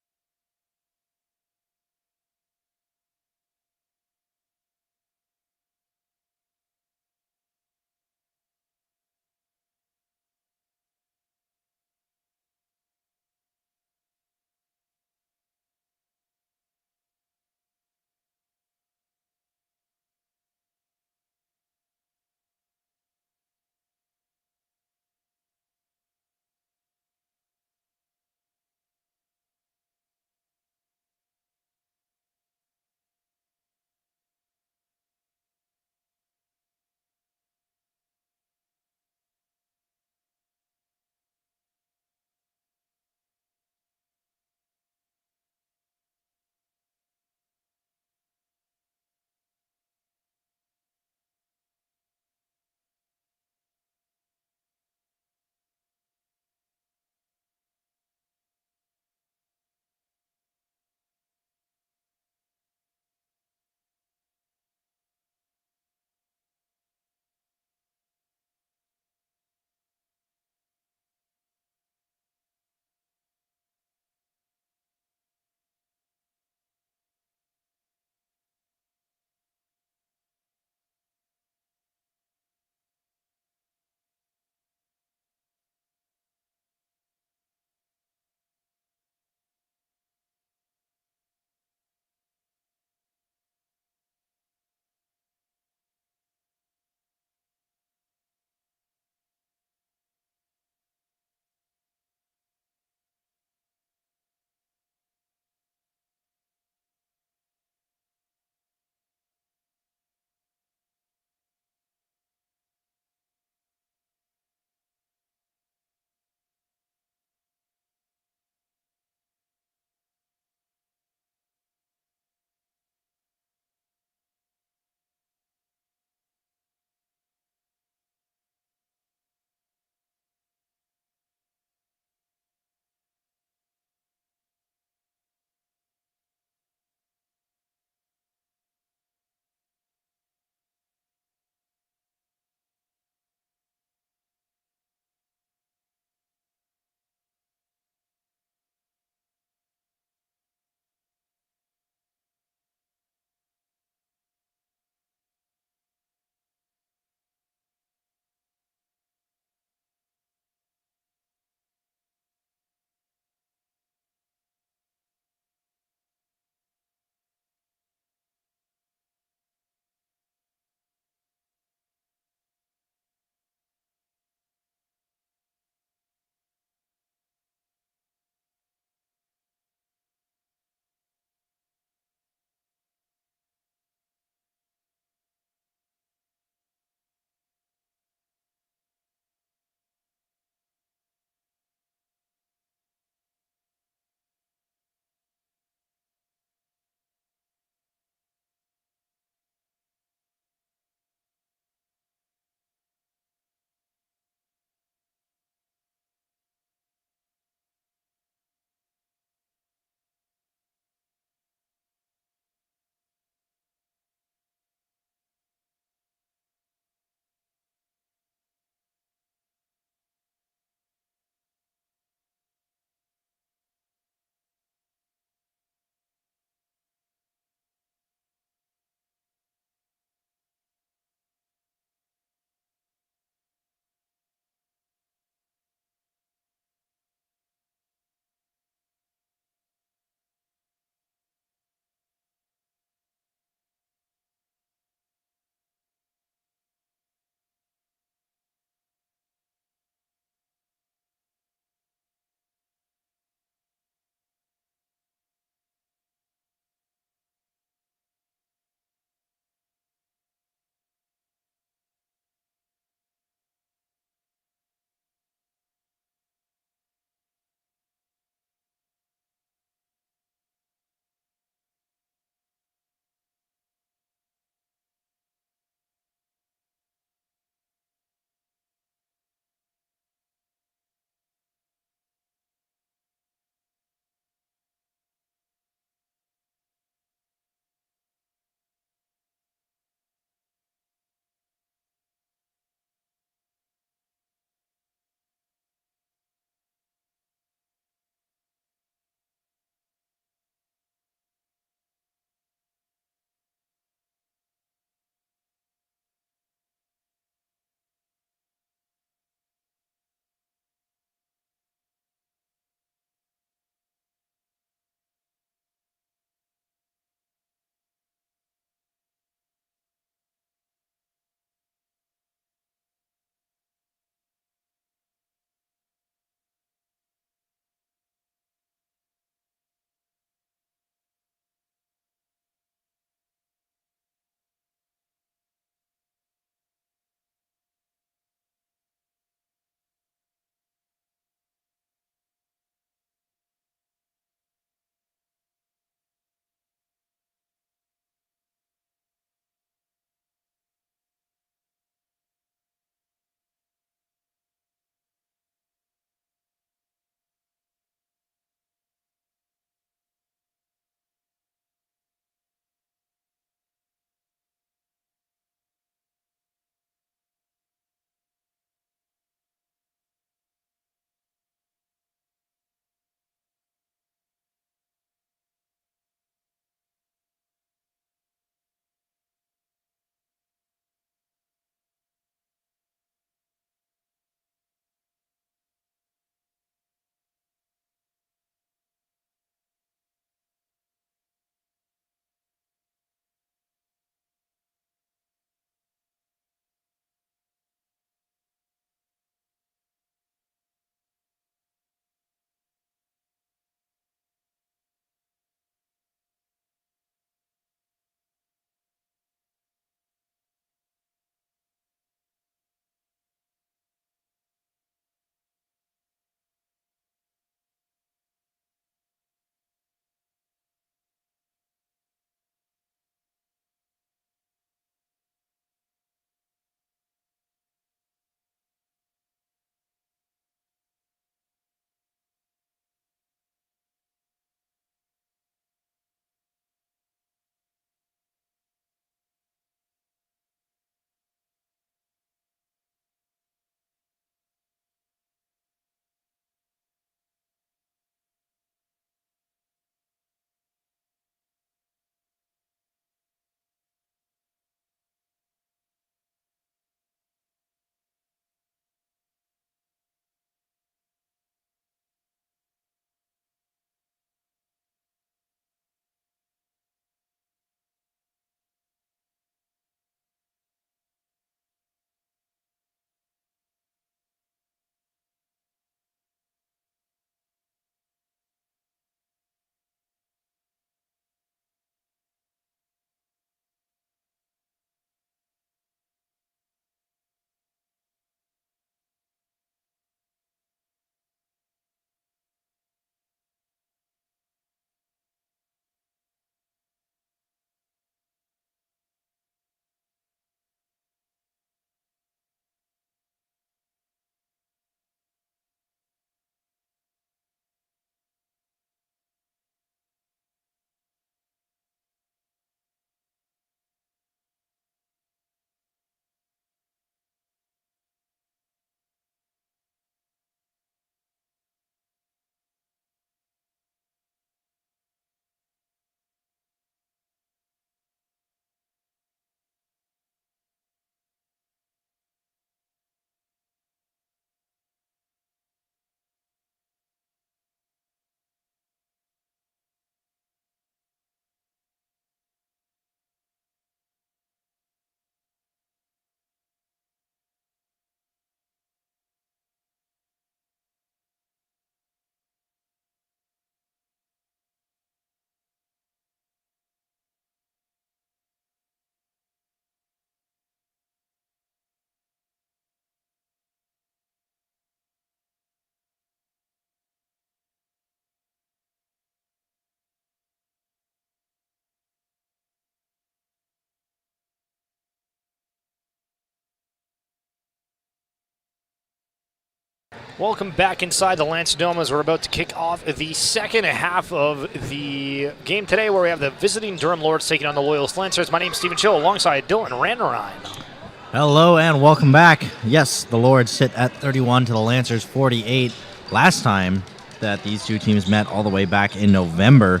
Welcome back inside the Lancerdome as we're about to kick off the second half of the game today, where we have the visiting Durham Lords taking on the Loyalist Lancers. My name's Stephen Chill alongside Dylan Randerine. Hello and welcome back. Yes, the Lords sit at 31 to the Lancers 48. Last time that these two teams met all the way back in November,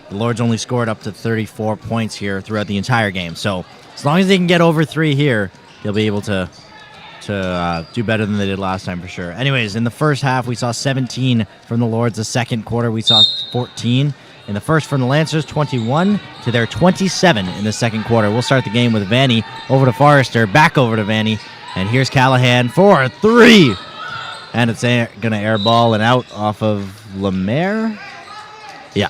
the Lords only scored up to 34 points here throughout the entire game. So as long as they can get over 3 here, they'll be able to do better than they did last time for sure. Anyways, in the first half, we saw 17 from the Lords. The second quarter, we saw 14. In the first from the Lancers, 21 to their 27 in the second quarter. We'll start the game with Vanny over to Forrester, back over to Vanny, and here's Callahan for a 3. And it's going to air ball and out off of Lemaire. Yeah.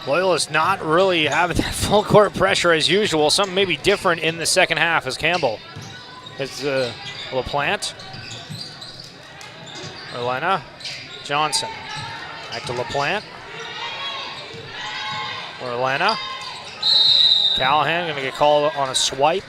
Loyalists not really having that full court pressure as usual. Something maybe different in the second half as Campbell. It's LaPlante. Elena Johnson. Back to LaPlante. Orlana. Callahan going to get called on a swipe.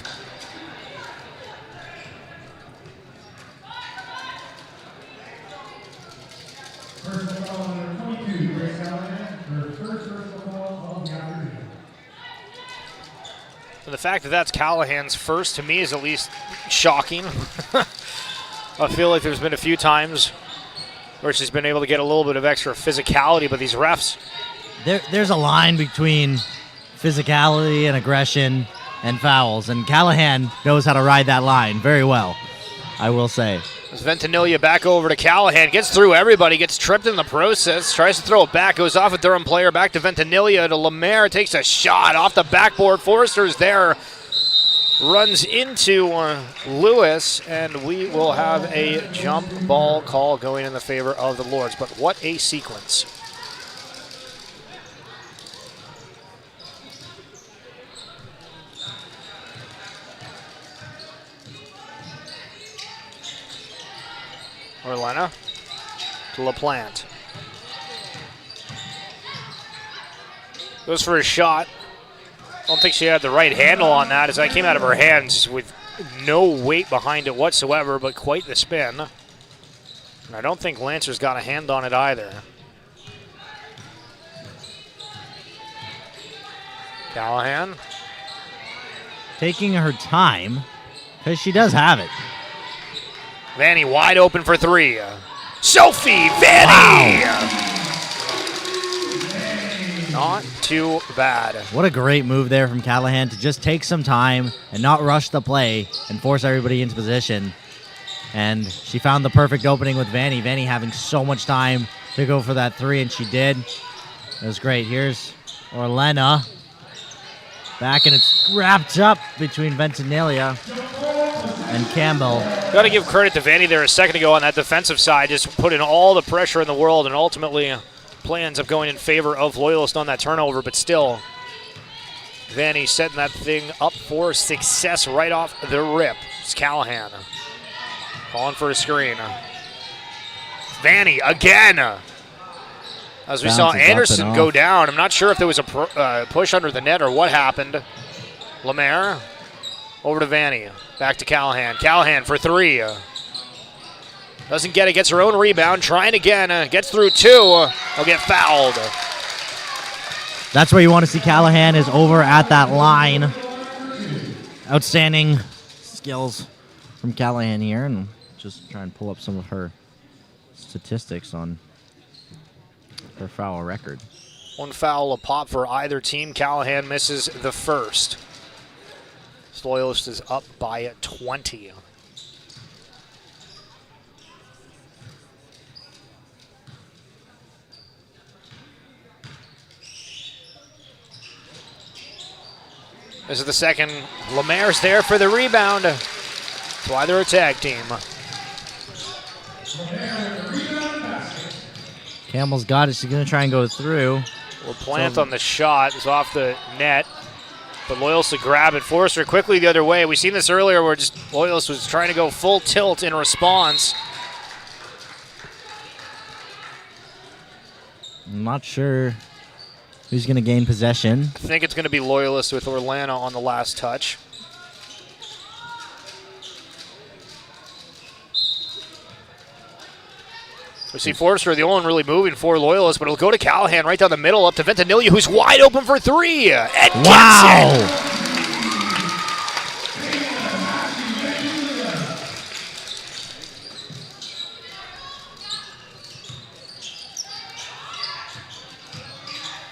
And the fact that that's Callahan's first, to me, is at least shocking. I feel like there's been a few times where she's been able to get a little bit of extra physicality, but these refs... There's a line between physicality and aggression and fouls, and Callahan knows how to ride that line very well, I will say. As Ventimiglia back over to Callahan, gets through everybody, gets tripped in the process, tries to throw it back, goes off a Durham player, back to Ventimiglia, to Lemaire, takes a shot off the backboard. Forrester's there, runs into Lewis, and we will have a jump ball call going in the favor of the Lords. But what a sequence. Orlana to LaPlante. Goes for a shot. I don't think she had the right handle on that as that came out of her hands with no weight behind it whatsoever, but quite the spin. And I don't think Lancer's got a hand on it either. Callahan. Taking her time, because she does have it. Vanny wide open for 3. Sophie Vanny! Wow. Not too bad. What a great move there from Callahan to just take some time and not rush the play and force everybody into position. And she found the perfect opening with Vanny. Vanny having so much time to go for that 3, and she did. It was great. Here's Orlana. Back, and it's wrapped up between Ventimiglia and Campbell. Got to give credit to Vanny there a second ago on that defensive side. Just put in all the pressure in the world, and ultimately play ends up going in favor of Loyalist on that turnover. But still, Vanny setting that thing up for success right off the rip. It's Callahan calling for a screen. Vanny again. As we saw Anderson go down. I'm not sure if there was a push under the net or what happened. Lemaire over to Vanny. Back to Callahan. Callahan for 3. Doesn't get it. Gets her own rebound. Trying again. Gets through 2. He'll get fouled. That's where you want to see Callahan, is over at that line. Outstanding skills from Callahan here. And just try and pull up some of her statistics on her foul record. 1 foul a pop for either team. Callahan misses the first. Loyalist is up by 20. This is the second. Lemaire's there for the rebound. That's why they're a tag team. Campbell's got it. She's going to try and go through. LaPlante on the shot is off the net. But Loyalist to grab it. Forrester quickly the other way. We've seen this earlier where just Loyalist was trying to go full tilt in response. I'm not sure who's going to gain possession. I think it's going to be Loyalist with Orlana on the last touch. We see Forrester, the only one really moving for Loyalist, but it'll go to Callahan right down the middle, up to Ventimiglia, who's wide open for three. And Wow! gets it.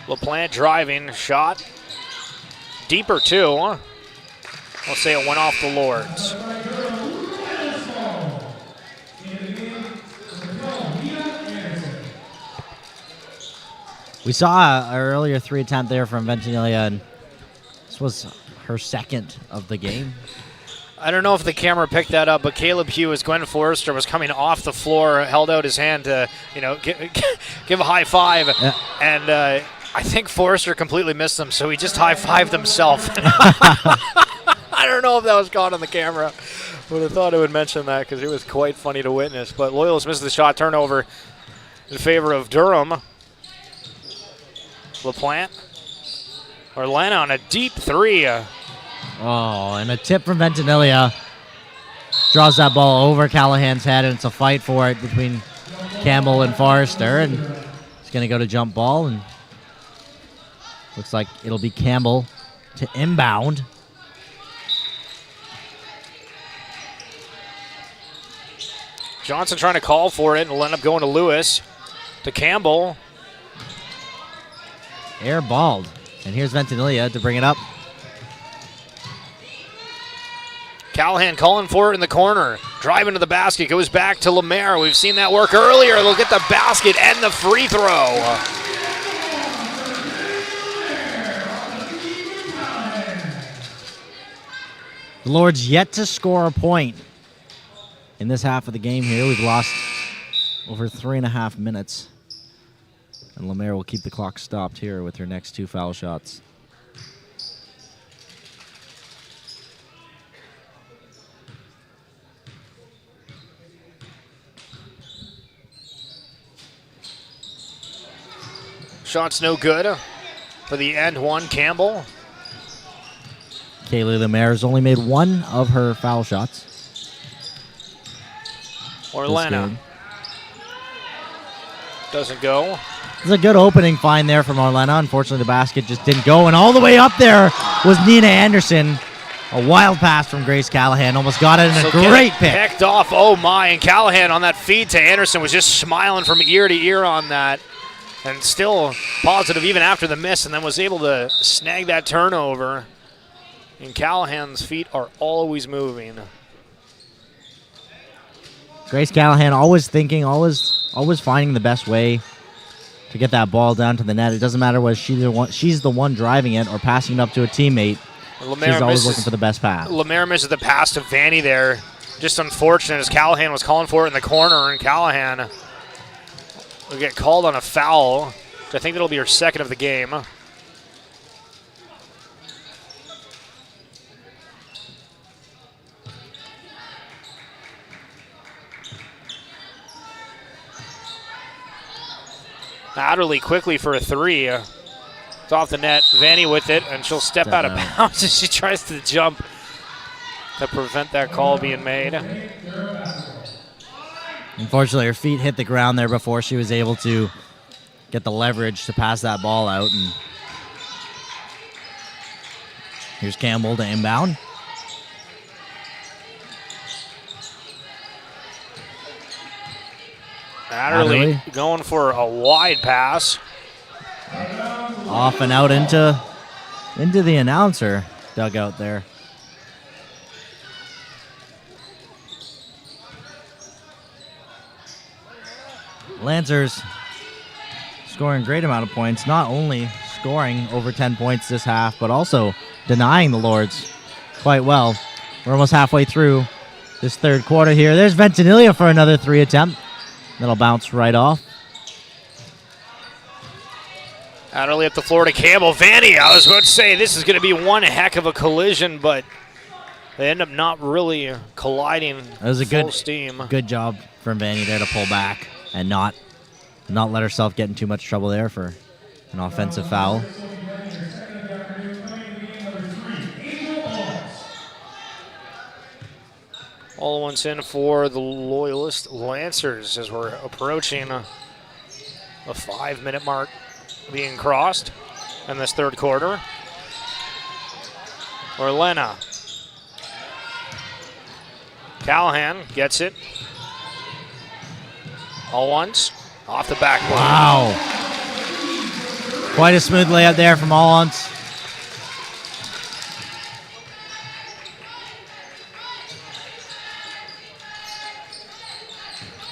LaPlante driving, shot. Deeper, too. I'll say it went off the Lords. We saw an earlier 3 attempt there from Ventimiglia, and this was her second of the game. I don't know if the camera picked that up, but Caleb Hugh, as Gwen Forrester was coming off the floor, held out his hand to, give a high five. Yeah. And I think Forrester completely missed him, so he just high-fived himself. I don't know if that was caught on the camera. Would have thought I would mention that because it was quite funny to witness. But Loyalist misses the shot, turnover in favor of Durham. LaPlante. Orlana on a deep three. Oh, and a tip from Ventimiglia. Draws that ball over Callahan's head, and it's a fight for it between Campbell and Forrester. And it's going to go to jump ball, and looks like it'll be Campbell to inbound. Johnson trying to call for it, and will end up going to Lewis. To Campbell. Air balled. And here's Ventimiglia to bring it up. Callahan calling for it in the corner. Driving to the basket. Goes back to Lemaire. We've seen that work earlier. They'll get the basket and the free throw. The Lords yet to score a point in this half of the game here. We've lost over 3.5 minutes. And Lemaire will keep the clock stopped here with her next 2 foul shots. Shot's no good for the end one, Campbell. Kaylee Lemaire has only made 1 of her foul shots. Orlana doesn't go. It's a good opening find there from Orlana. Unfortunately, the basket just didn't go. And all the way up there was Nina Anderson. A wild pass from Grace Callahan. Almost got it in a great pick. Picked off, oh my. And Callahan on that feed to Anderson was just smiling from ear to ear on that. And still positive even after the miss, and then was able to snag that turnover. And Callahan's feet are always moving. Grace Callahan always thinking, always finding the best way to get that ball down to the net. It doesn't matter whether she's the one driving it or passing it up to a teammate. She's always looking for the best pass. Lemaire misses the pass to Vanny there. Just unfortunate as Callahan was calling for it in the corner, and Callahan will get called on a foul. I think that'll be her second of the game. Adderley quickly for a three. It's off the net. Vanny with it, and she'll step out of bounds as she tries to jump to prevent that call being made. Unfortunately, her feet hit the ground there before she was able to get the leverage to pass that ball out. And here's Campbell to inbound. Adderley going for a wide pass. Off and out into the announcer dugout there. Lancers scoring a great amount of points, not only scoring over 10 points this half, but also denying the Lords quite well. We're almost halfway through this third quarter here. There's Ventimiglia for another 3 attempt. That'll bounce right off. Adderley up the floor to Campbell. Vanny, I was about to say this is going to be one heck of a collision, but they end up not really colliding. It was a full steam. Good job from Vanny there to pull back and not let herself get in too much trouble there for an offensive foul. All once in for the Loyalist Lancers as we're approaching a 5-minute mark being crossed in this third quarter. Orlena. Callahan gets it. All once. Off the backboard. Wow. Quite a smooth layup there from all once.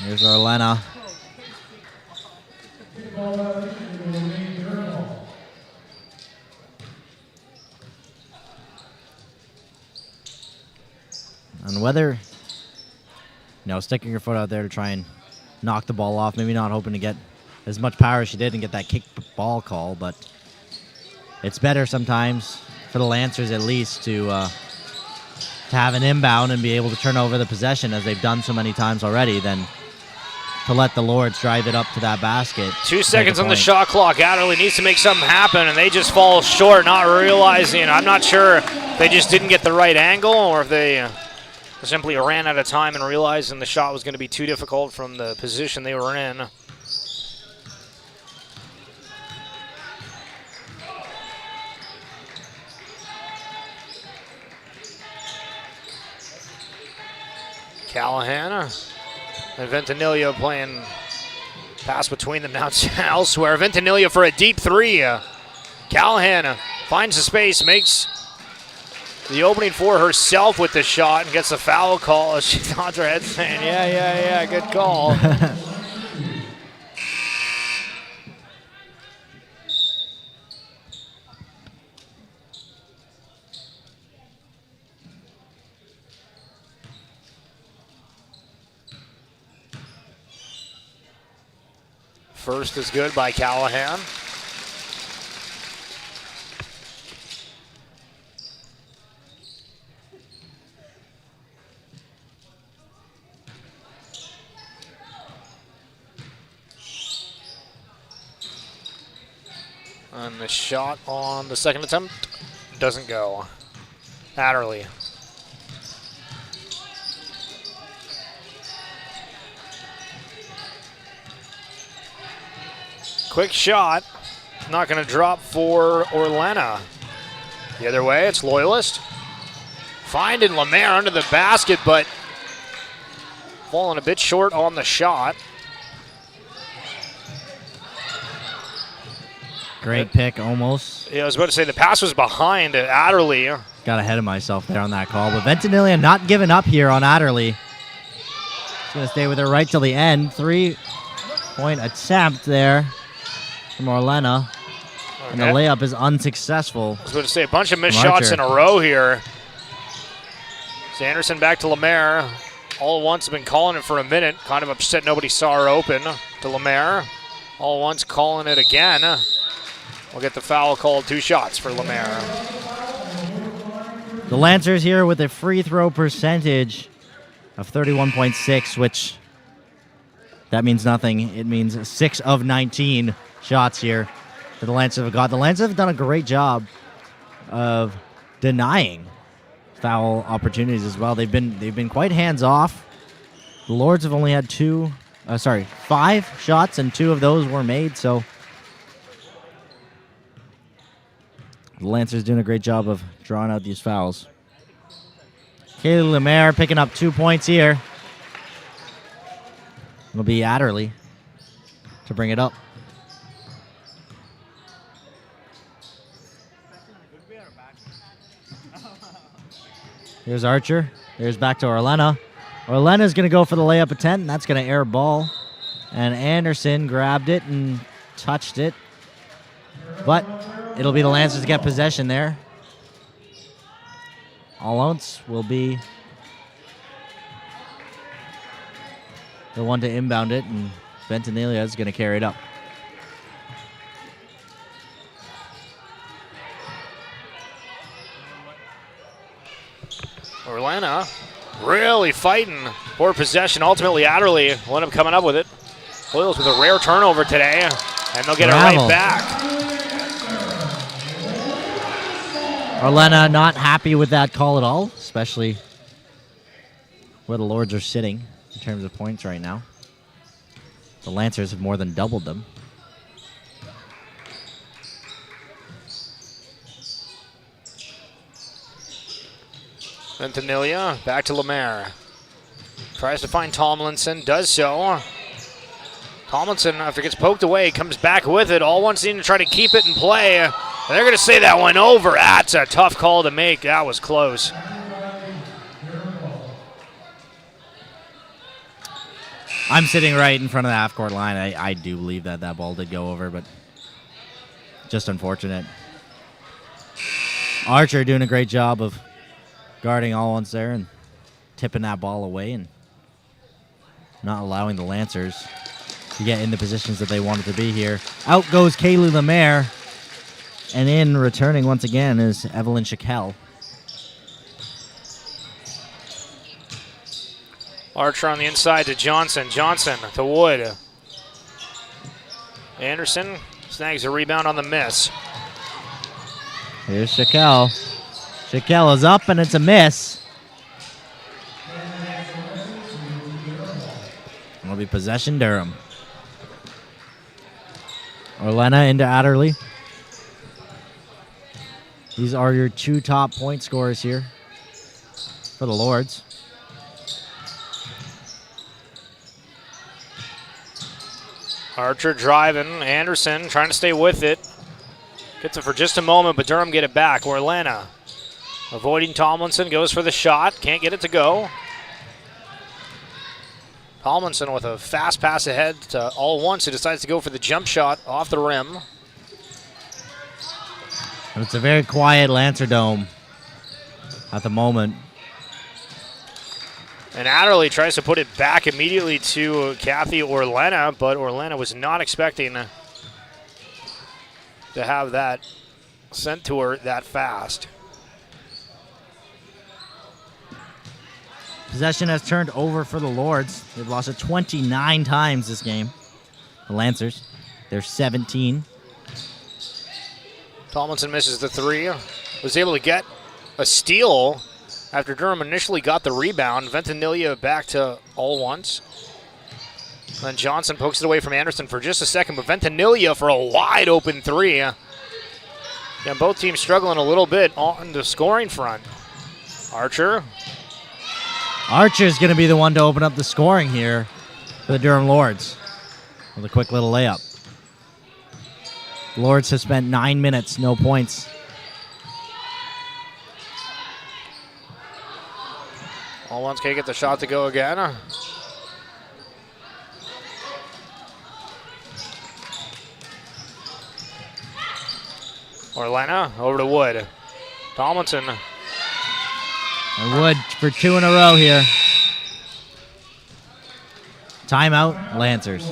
Here's Orlena. And whether, sticking your foot out there to try and knock the ball off, maybe not hoping to get as much power as she did and get that kick ball call, but it's better sometimes for the Lancers at least to have an inbound and be able to turn over the possession as they've done so many times already than to let the Lords drive it up to that basket. 2 seconds on the shot clock. Adderley needs to make something happen, and they just fall short, not realizing. I'm not sure if they just didn't get the right angle or if they simply ran out of time and realizing the shot was going to be too difficult from the position they were in. Callahan and Ventimiglia playing pass between them now elsewhere. Ventimiglia for a deep three. Callahan finds the space, makes the opening for herself with the shot and gets a foul call as she nods her head saying, yeah, good call. First is good by Callahan. And the shot on the second attempt doesn't go. Adderley. Quick shot. Not going to drop for Orlena. The other way, it's Loyalist. Finding Lemaire under the basket, but falling a bit short on the shot. Great pick, almost. Yeah, I was about to say the pass was behind Adderley. Got ahead of myself there on that call, but Ventimiglia not giving up here on Adderley. She's going to stay with her right till the end. 3-point attempt there from Orlena. Okay. And the layup is unsuccessful. I was going to say a bunch of missed shots in a row here. Sanderson back to Lemaire. All at once, been calling it for a minute. Kind of upset nobody saw her open to Lemaire. All at once calling it again. We'll get the foul called. 2 shots for Lemaire. The Lancers here with a free throw percentage of 31.6, which that means nothing. It means 6 of 19 shots here that the Lancers have got. The Lancers have done a great job of denying foul opportunities as well. They've been quite hands off. The Lords have only had 5 shots, and 2 of those were made. So the Lancers doing a great job of drawing out these fouls. Kaylee Lemaire picking up 2 points here. It'll be Adderley to bring it up. Here's Archer. Here's back to Orlena. Orlena's going to go for the layup attempt, and that's going to air ball. And Anderson grabbed it and touched it. But it'll be the Lancers to get possession there. All-Ounce will be the one to inbound it, and Ventimiglia is going to carry it up. Orlena really fighting for possession. Ultimately, Adderley will end up coming up with it. Loyals with a rare turnover today, and they'll get it right back. Orlena not happy with that call at all, especially where the Lords are sitting in terms of points right now. The Lancers have more than doubled them. Ventimiglia back to Lemaire. Tries to find Tomlinson, does so. Tomlinson, after it gets poked away, comes back with it. All one seem to try to keep it in play. They're going to say that went over. That's a tough call to make. That was close. I'm sitting right in front of the half-court line. I do believe that that ball did go over, but just unfortunate. Archer doing a great job of guarding all once there and tipping that ball away and not allowing the Lancers to get in the positions that they wanted to be here. Out goes Kaylee Lemaire, and in returning once again is Evelyn Shaquille. Archer on the inside to Johnson. Johnson to Wood. Anderson snags a rebound on the miss. Here's Shaquille. Shaquille is up, and it's a miss. It'll be possession Durham. Orlena into Adderley. These are your two top point scorers here for the Lords. Archer driving. Anderson trying to stay with it. Gets it for just a moment, but Durham get it back. Orlena avoiding Tomlinson, goes for the shot. Can't get it to go. Tomlinson with a fast pass ahead to all once, who decides to go for the jump shot off the rim. And it's a very quiet Lancer Dome at the moment. And Adderley tries to put it back immediately to Kathy Orlena, but Orlena was not expecting to have that sent to her that fast. Possession has turned over for the Lords. They've lost it 29 times this game. The Lancers, they're 17. Tomlinson misses the three. Was able to get a steal after Durham initially got the rebound. Ventimiglia back to all once. Then Johnson pokes it away from Anderson for just a second, but Ventimiglia for a wide open three. Yeah, both teams struggling a little bit on the scoring front. Archer. Archer's going to be the one to open up the scoring here for the Durham Lords with a quick little layup. Lords have spent 9 minutes, no points. All ones can't get the shot to go again. Orlena over to Wood. Tomlinson. And Wood for two in a row here. Timeout, Lancers.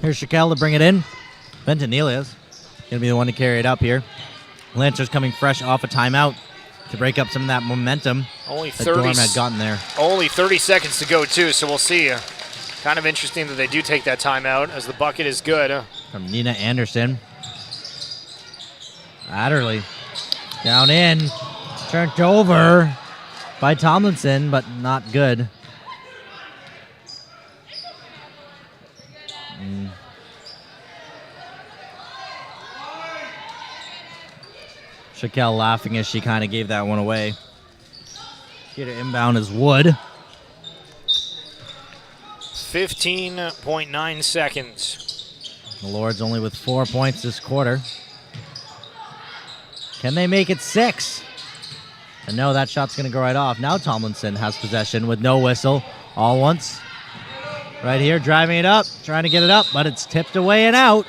Here's Shaquille to bring it in. Ventimiglia's going to be the one to carry it up here. Lancers coming fresh off a timeout to break up some of that momentum Only that Durham had gotten there. Only 30 seconds to go, too, so we'll see. Kind of interesting that they do take that timeout, as the bucket is good. From Nina Anderson. Adderley Down in. Turned over by Tomlinson, but not good. Shaquille laughing as she kind of gave that one away. Here to inbound is Wood. 15.9 seconds. The Lords only with 4 points this quarter. Can they make it 6? And no, that shot's going to go right off. Now Tomlinson has possession with no whistle. All once. Right here, driving it up, trying to get it up, but it's tipped away and out.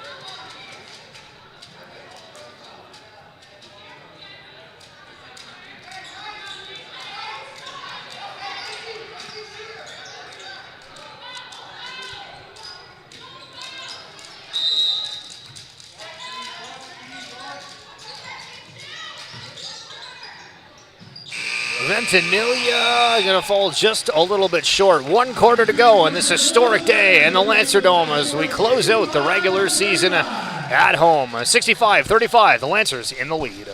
Ventimiglia going to fall just a little bit short. 1 quarter to go on this historic day in the Lancer Dome as we close out the regular season at home. 65-35, the Lancers in the lead.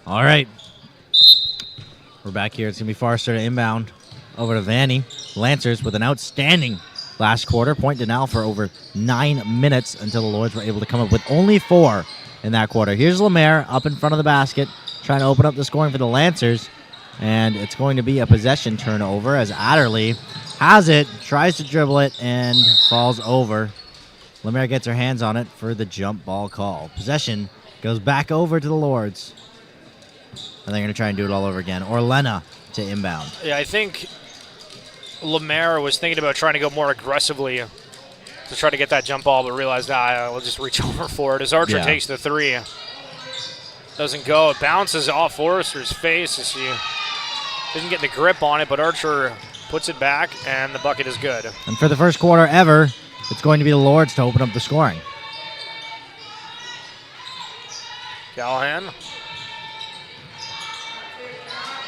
All right. We're back here. It's going to be Forrester to inbound over to Vanny. Lancers with an outstanding last quarter. Point Denal for over 9 minutes until the Lords were able to come up with only 4 in that quarter. Here's Lemaire up in front of the basket, trying to open up the scoring for the Lancers. And it's going to be a possession turnover as Adderley has it, tries to dribble it, and falls over. Lemaire gets her hands on it for the jump ball call. Possession goes back over to the Lords. And they're going to try and do it all over again. Orlena to inbound. Yeah, I think Lemaire was thinking about trying to go more aggressively to try to get that jump ball, but realized, we'll just reach over for it as Archer takes the 3. Doesn't go. It bounces off Forrester's face as she didn't get the grip on it, but Archer puts it back, and the bucket is good. And for the first quarter ever, it's going to be the Lords to open up the scoring. Callahan.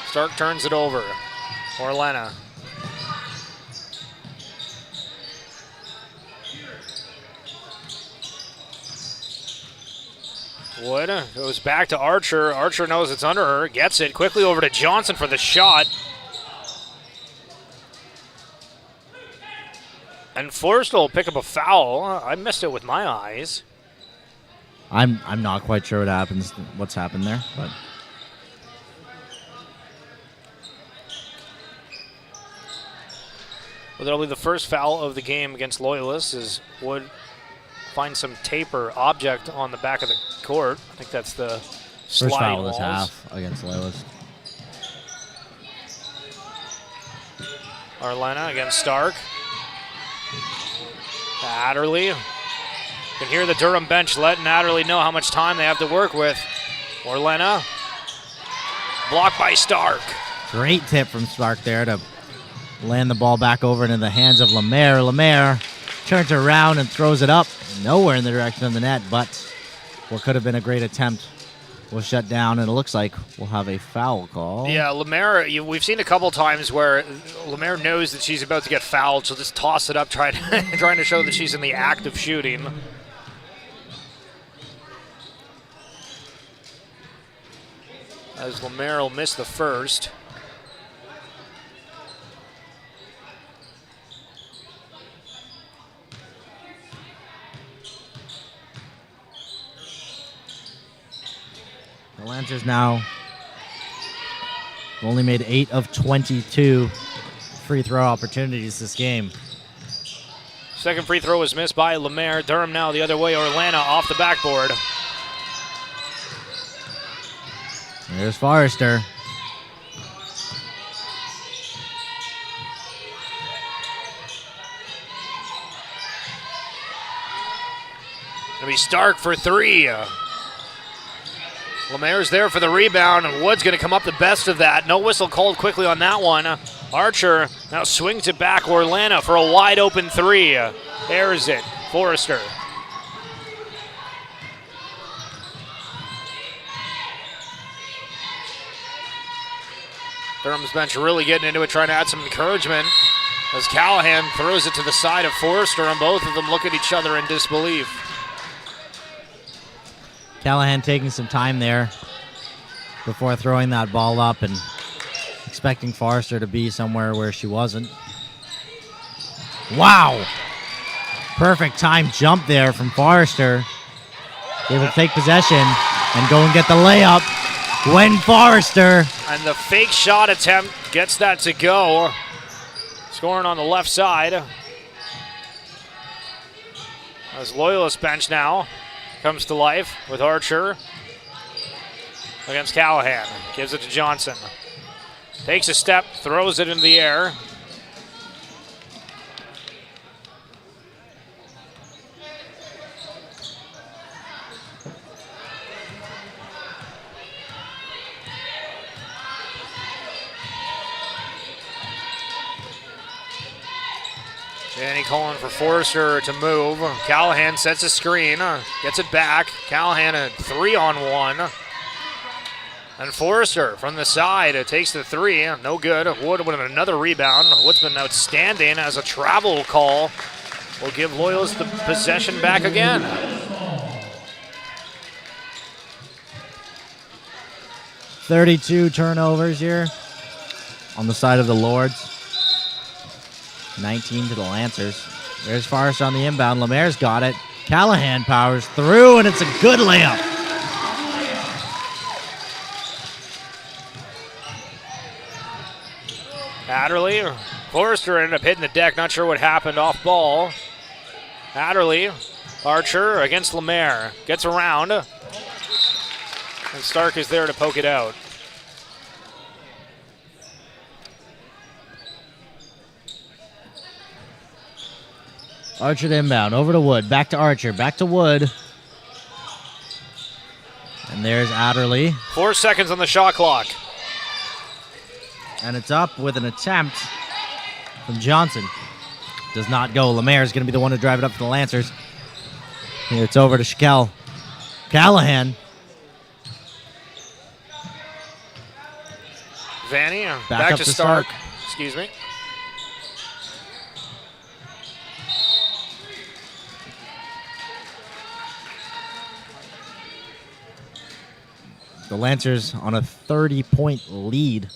Stark turns it over. Orlena. Wood goes back to Archer. Archer knows it's under her. Gets it quickly over to Johnson for the shot. And Forrester will pick up a foul. I missed it with my eyes. I'm not quite sure what's happened there, but Well, that'll be the first foul of the game against Loyalists as Wood finds some tape or object on the back of the court. I think that's the First sliding foul of this walls. half against Loyalist. Arlena against Stark. Adderley. You can hear the Durham bench letting Adderley know how much time they have to work with. Orlena. Blocked by Stark. Great tip from Stark there to land the ball back over into the hands of Lemaire. Lemaire turns around and throws it up. Nowhere in the direction of the net, but what could have been a great attempt will shut down, and it looks like we'll have a foul call. Yeah, Lemaire, we've seen a couple times where Lemaire knows that she's about to get fouled. She'll just toss it up, trying to show that she's in the act of shooting. As Lemaire will miss the first. The Lancers now have only made 8 of 22 free throw opportunities this game. Second free throw was missed by Lemaire. Durham now the other way. Orlena off the backboard. There's Forrester. Gonna be Stark for three. Lemaire's there for the rebound, and Wood's going to come up the best of that. No whistle called quickly on that one. Archer now swings it back. Orlena for a wide open three. Airs it. Forrester. Durham's bench really getting into it, trying to add some encouragement as Callahan throws it to the side of Forrester, and both of them look at each other in disbelief. Callahan taking some time there before throwing that ball up and expecting Forrester to be somewhere where she wasn't. Wow! Perfect time jump there from Forrester. Able to take possession and go and get the layup. Gwen Forrester. And the fake shot attempt gets that to go. Scoring on the left side. As Loyalist bench now comes to life with Archer against Callahan. Gives it to Johnson. Takes a step, throws it in the air. Danny calling for Forrester to move. Callahan sets a screen, gets it back. Callahan a 3-on-1. And Forrester from the side takes the three, no good. Wood with another rebound. Wood's been outstanding as a travel call will give Loyalist the possession back again. .32 turnovers here on the side of the Lords. 19 to the Lancers. There's Forrester on the inbound. Lemaire's got it. Callahan powers through, and it's a good layup. Adderley, Forrester ended up hitting the deck. Not sure what happened off ball. Adderley, Archer against Lemaire. Gets around. And Stark is there to poke it out. Archer to inbound, over to Wood, back to Archer, back to Wood. And there's Adderley. 4 seconds on the shot clock. And it's up with an attempt from Johnson. Does not go. Lemaire's going to be the one to drive it up for the Lancers. Here it's over to Shaquille. Callahan. Vanny, Back back up to to Stark. Stark. Excuse me. The Lancers on a 30-point lead.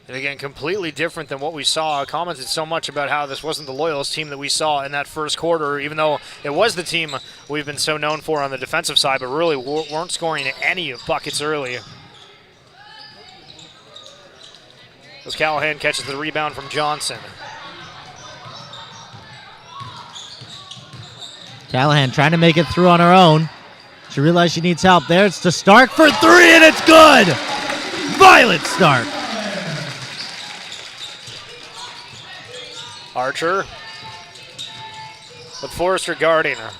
And again, completely different than what we saw. I commented so much about how this wasn't the Loyalist team that we saw in that first quarter, even though it was the team we've been so known for on the defensive side, but really weren't scoring any buckets early. As Callahan catches the rebound from Johnson. Callahan trying to make it through on her own. She realized she needs help. There it's to Stark for three, and it's good! Violet Stark. Archer with Forrester guarding her.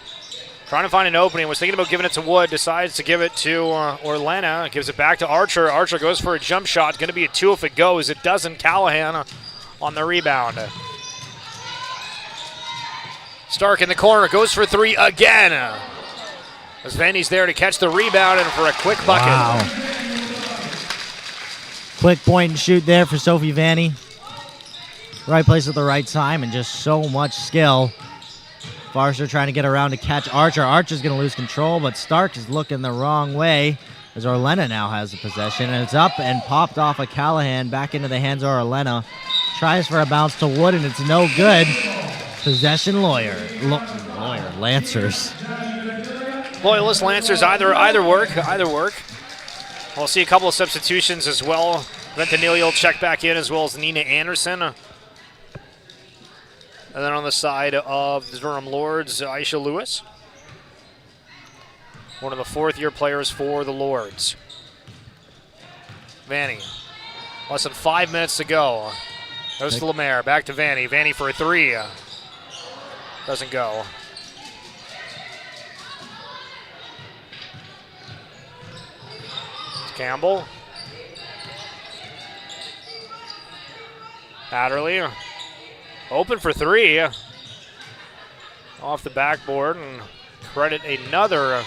Trying to find an opening. Was thinking about giving it to Wood. Decides to give it to Orlena. Gives it back to Archer. Archer goes for a jump shot. Going to be a 2 if it goes. It doesn't. Callahan on the rebound. Stark in the corner. Goes for 3 again. As Vanny's there to catch the rebound and for a quick bucket. Wow. Quick point and shoot there for Sophie Vanny. Right place at the right time and just so much skill. Forrester trying to get around to catch Archer. Archer's going to lose control, but Stark is looking the wrong way as Orlena now has the possession. And it's up and popped off of Callahan back into the hands of Orlena. Tries for a bounce to Wood, and it's no good. Possession Lancers. Loyalist, Lancers, either work. We'll see a couple of substitutions as well. Ventanillo will check back in as well as Nina Anderson. And then on the side of the Durham Lords, Aisha Lewis. One of the fourth-year players for the Lords. Vanny. Less than 5 minutes to go. Goes to Lemaire. Back to Vanny. Vanny for a 3. Doesn't go. Campbell. Adderley. Open for 3. Off the backboard, and credit another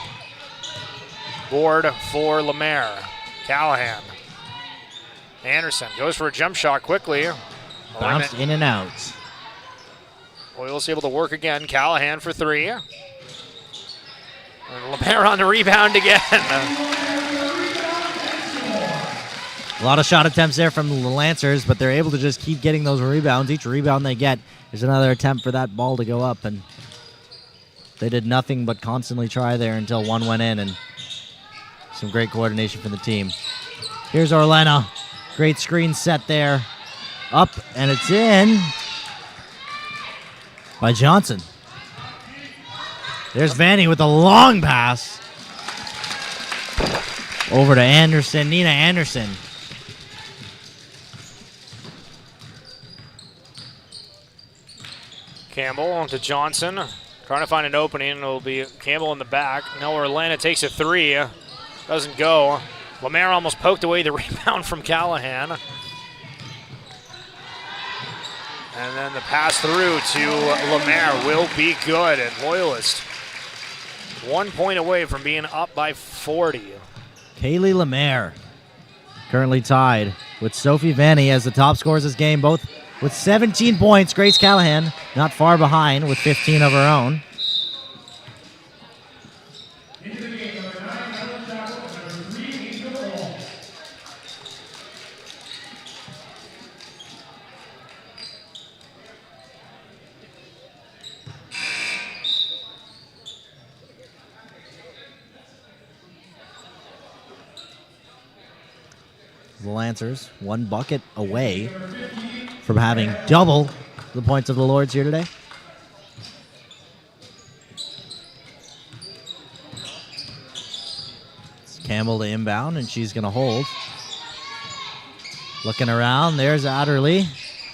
board for Lemaire. Callahan. Anderson goes for a jump shot quickly. Bounced in and out. Loyalist able to work again. Callahan for 3. And Lemaire on the rebound again. A lot of shot attempts there from the Lancers, but they're able to just keep getting those rebounds. Each rebound they get is another attempt for that ball to go up, and they did nothing but constantly try there until one went in, and some great coordination from the team. Here's Orlena. Great screen set there. Up, and it's in by Johnson. There's Vanny with a long pass. Over to Anderson, Nina Anderson. Campbell to Johnson. Trying to find an opening. It'll be Campbell in the back. Now Orlena takes a 3. Doesn't go. Lemaire almost poked away the rebound from Callahan. And then the pass through to Lemaire will be good. And Loyalist 1 point away from being up by 40. Kaylee Lemaire currently tied with Sophie Vanny as the top scorers this game, both with 17 points. Grace Callahan not far behind with 15 of her own. The Lancers 1 bucket away from having double the points of the Lords here today. It's Campbell to inbound, and she's going to hold. Looking around, there's Adderley.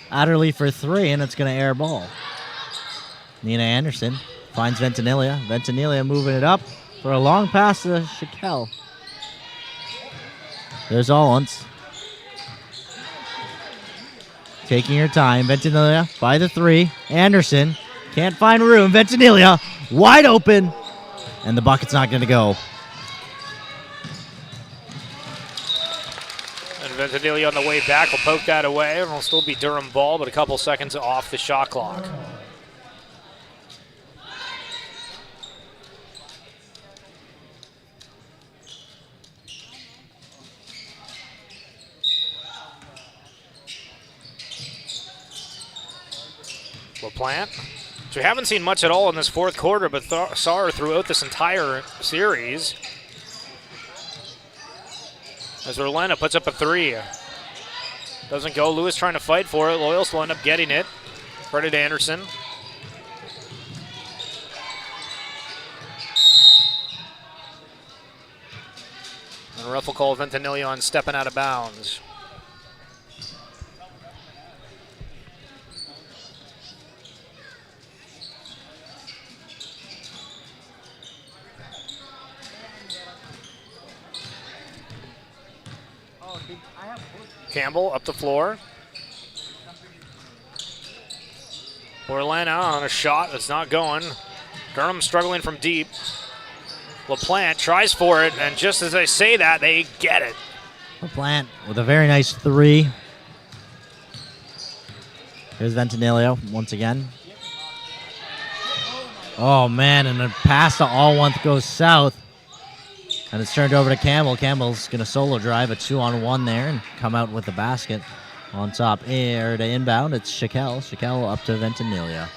Adderley for 3, and it's going to air ball. Nina Anderson finds Ventanilla. Ventanilla moving it up for a long pass to Shaquille. There's Allens. Taking her time. Ventanilla by the 3. Anderson can't find room. Ventanilla wide open. And the bucket's not going to go. And Ventanilla on the way back will poke that away. And it'll still be Durham ball, but a couple seconds off the shot clock. LaPlante. So we haven't seen much at all in this fourth quarter, but saw her throughout this entire series. As Orlena puts up a 3. Doesn't go. Lewis trying to fight for it. Loyalist will end up getting it. Credit Anderson. And ref will call Ventimiglia on stepping out of bounds. Campbell up the floor. Orlando on a shot that's not going. Durham struggling from deep. LaPlante tries for it, and just as I say that, they get it. LaPlante with a very nice three. Here's Ventimiglia once again. Oh, man, and the pass to Allwunt goes south. And it's turned over to Campbell. Campbell's going to solo drive a 2-on-1 there and come out with the basket. On top, air to inbound, it's Shaquille. Shaquille up to Ventimiglia.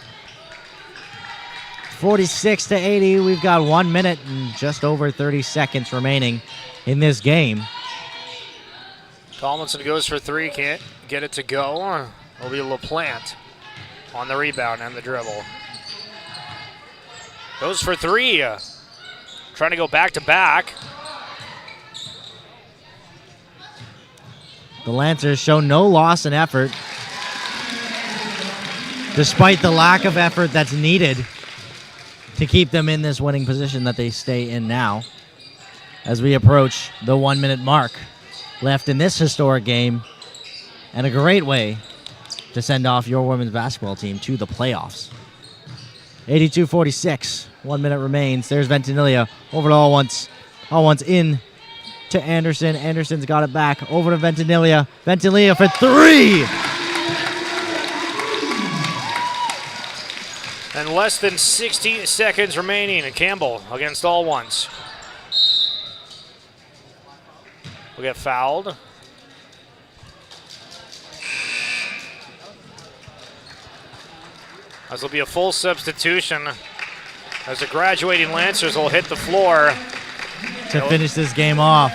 46-80. We've got 1 minute and just over 30 seconds remaining in this game. Tomlinson goes for three, can't get it to go. It'll be LaPlante on the rebound and the dribble. Goes for three. Trying to go back-to-back. The Lancers show no loss in effort, despite the lack of effort that's needed to keep them in this winning position that they stay in now. As we approach the 1 minute mark left in this historic game, and a great way to send off your women's basketball team to the playoffs. 82-46, 1 minute remains. There's Ventimiglia over to Allwunt. Allwunt's in to Anderson. Anderson's got it back over to Ventimiglia. Ventimiglia for three. And less than 60 seconds remaining. And Campbell against Allwunt. Will get fouled. This will be a full substitution as the graduating Lancers will hit the floor to finish this game off.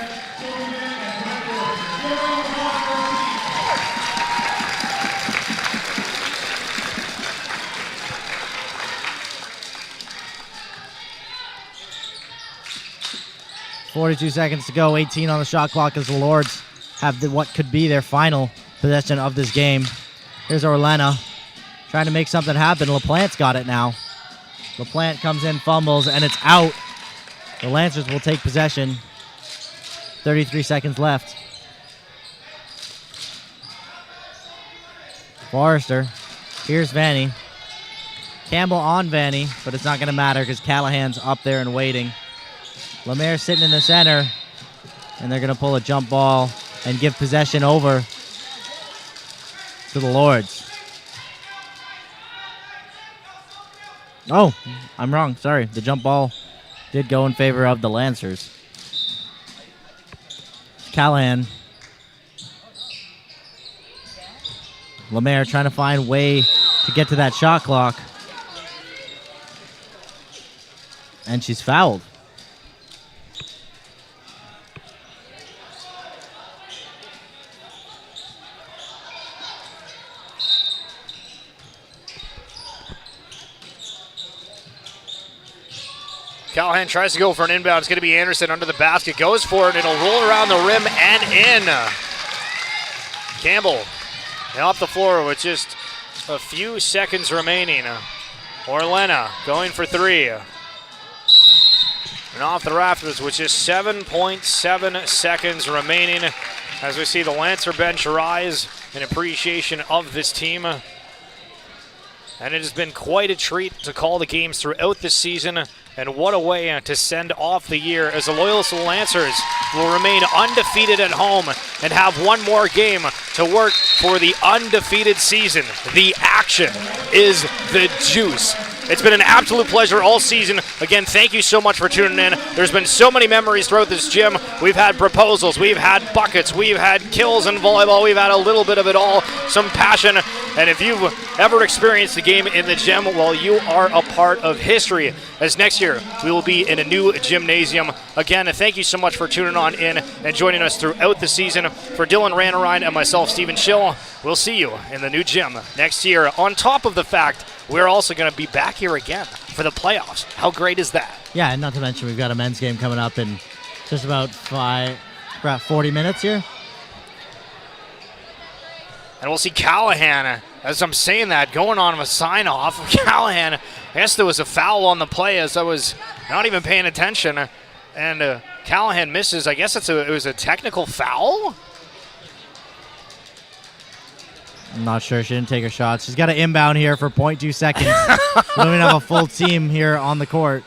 .42 seconds to go, 18 on the shot clock as the Lords have what could be their final possession of this game. Here's Orlando trying to make something happen. LaPlante's got it now. LaPlante comes in, fumbles, and it's out. The Lancers will take possession. 33 seconds left. Forrester. Here's Vanny. Campbell on Vanny, but it's not going to matter because Callahan's up there and waiting. Lemaire sitting in the center, and they're going to pull a jump ball and give possession over to the Lords. Oh, I'm wrong. Sorry. The jump ball did go in favor of the Lancers. Callahan. Lemaire trying to find a way to get to that shot clock. And she's fouled. Callahan tries to go for an inbound. It's going to be Anderson under the basket. Goes for it. It'll roll around the rim and in. Campbell off the floor with just a few seconds remaining. Orlena going for three. And off the rafters with just 7.7 seconds remaining as we see the Lancer bench rise in appreciation of this team. And it has been quite a treat to call the games throughout this season. And what a way to send off the year as the Loyalist Lancers will remain undefeated at home and have one more game to work for the undefeated season. The action is the juice. It's been an absolute pleasure all season. Again, thank you so much for tuning in. There's been so many memories throughout this gym. We've had proposals, we've had buckets, we've had kills in volleyball, we've had a little bit of it all, some passion. And if you've ever experienced the game in the gym, well, you are a part of history. As next year, we will be in a new gymnasium. Again, thank you so much for tuning on in and joining us throughout the season. For Dylan Ranarine and myself, Stephen Schill, we'll see you in the new gym next year. On top of the fact, we're also going to be back here again for the playoffs. How great is that? Yeah, and not to mention we've got a men's game coming up in just about about 40 minutes here. And we'll see Callahan, as I'm saying that, going on with sign-off. Callahan, I guess there was a foul on the play as I was not even paying attention. And Callahan misses. I guess it was a technical foul? I'm not sure. She didn't take her shot. She's got an inbound here for 0.2 seconds. We don't even have a full team here on the court.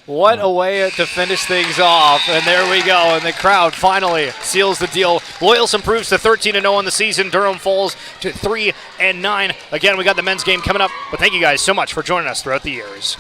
What a way to finish things off. And there we go. And the crowd finally seals the deal. Loyalist improves to 13-0 on the season. Durham falls to 3-9. Again, we got the men's game coming up. But thank you guys so much for joining us throughout the years.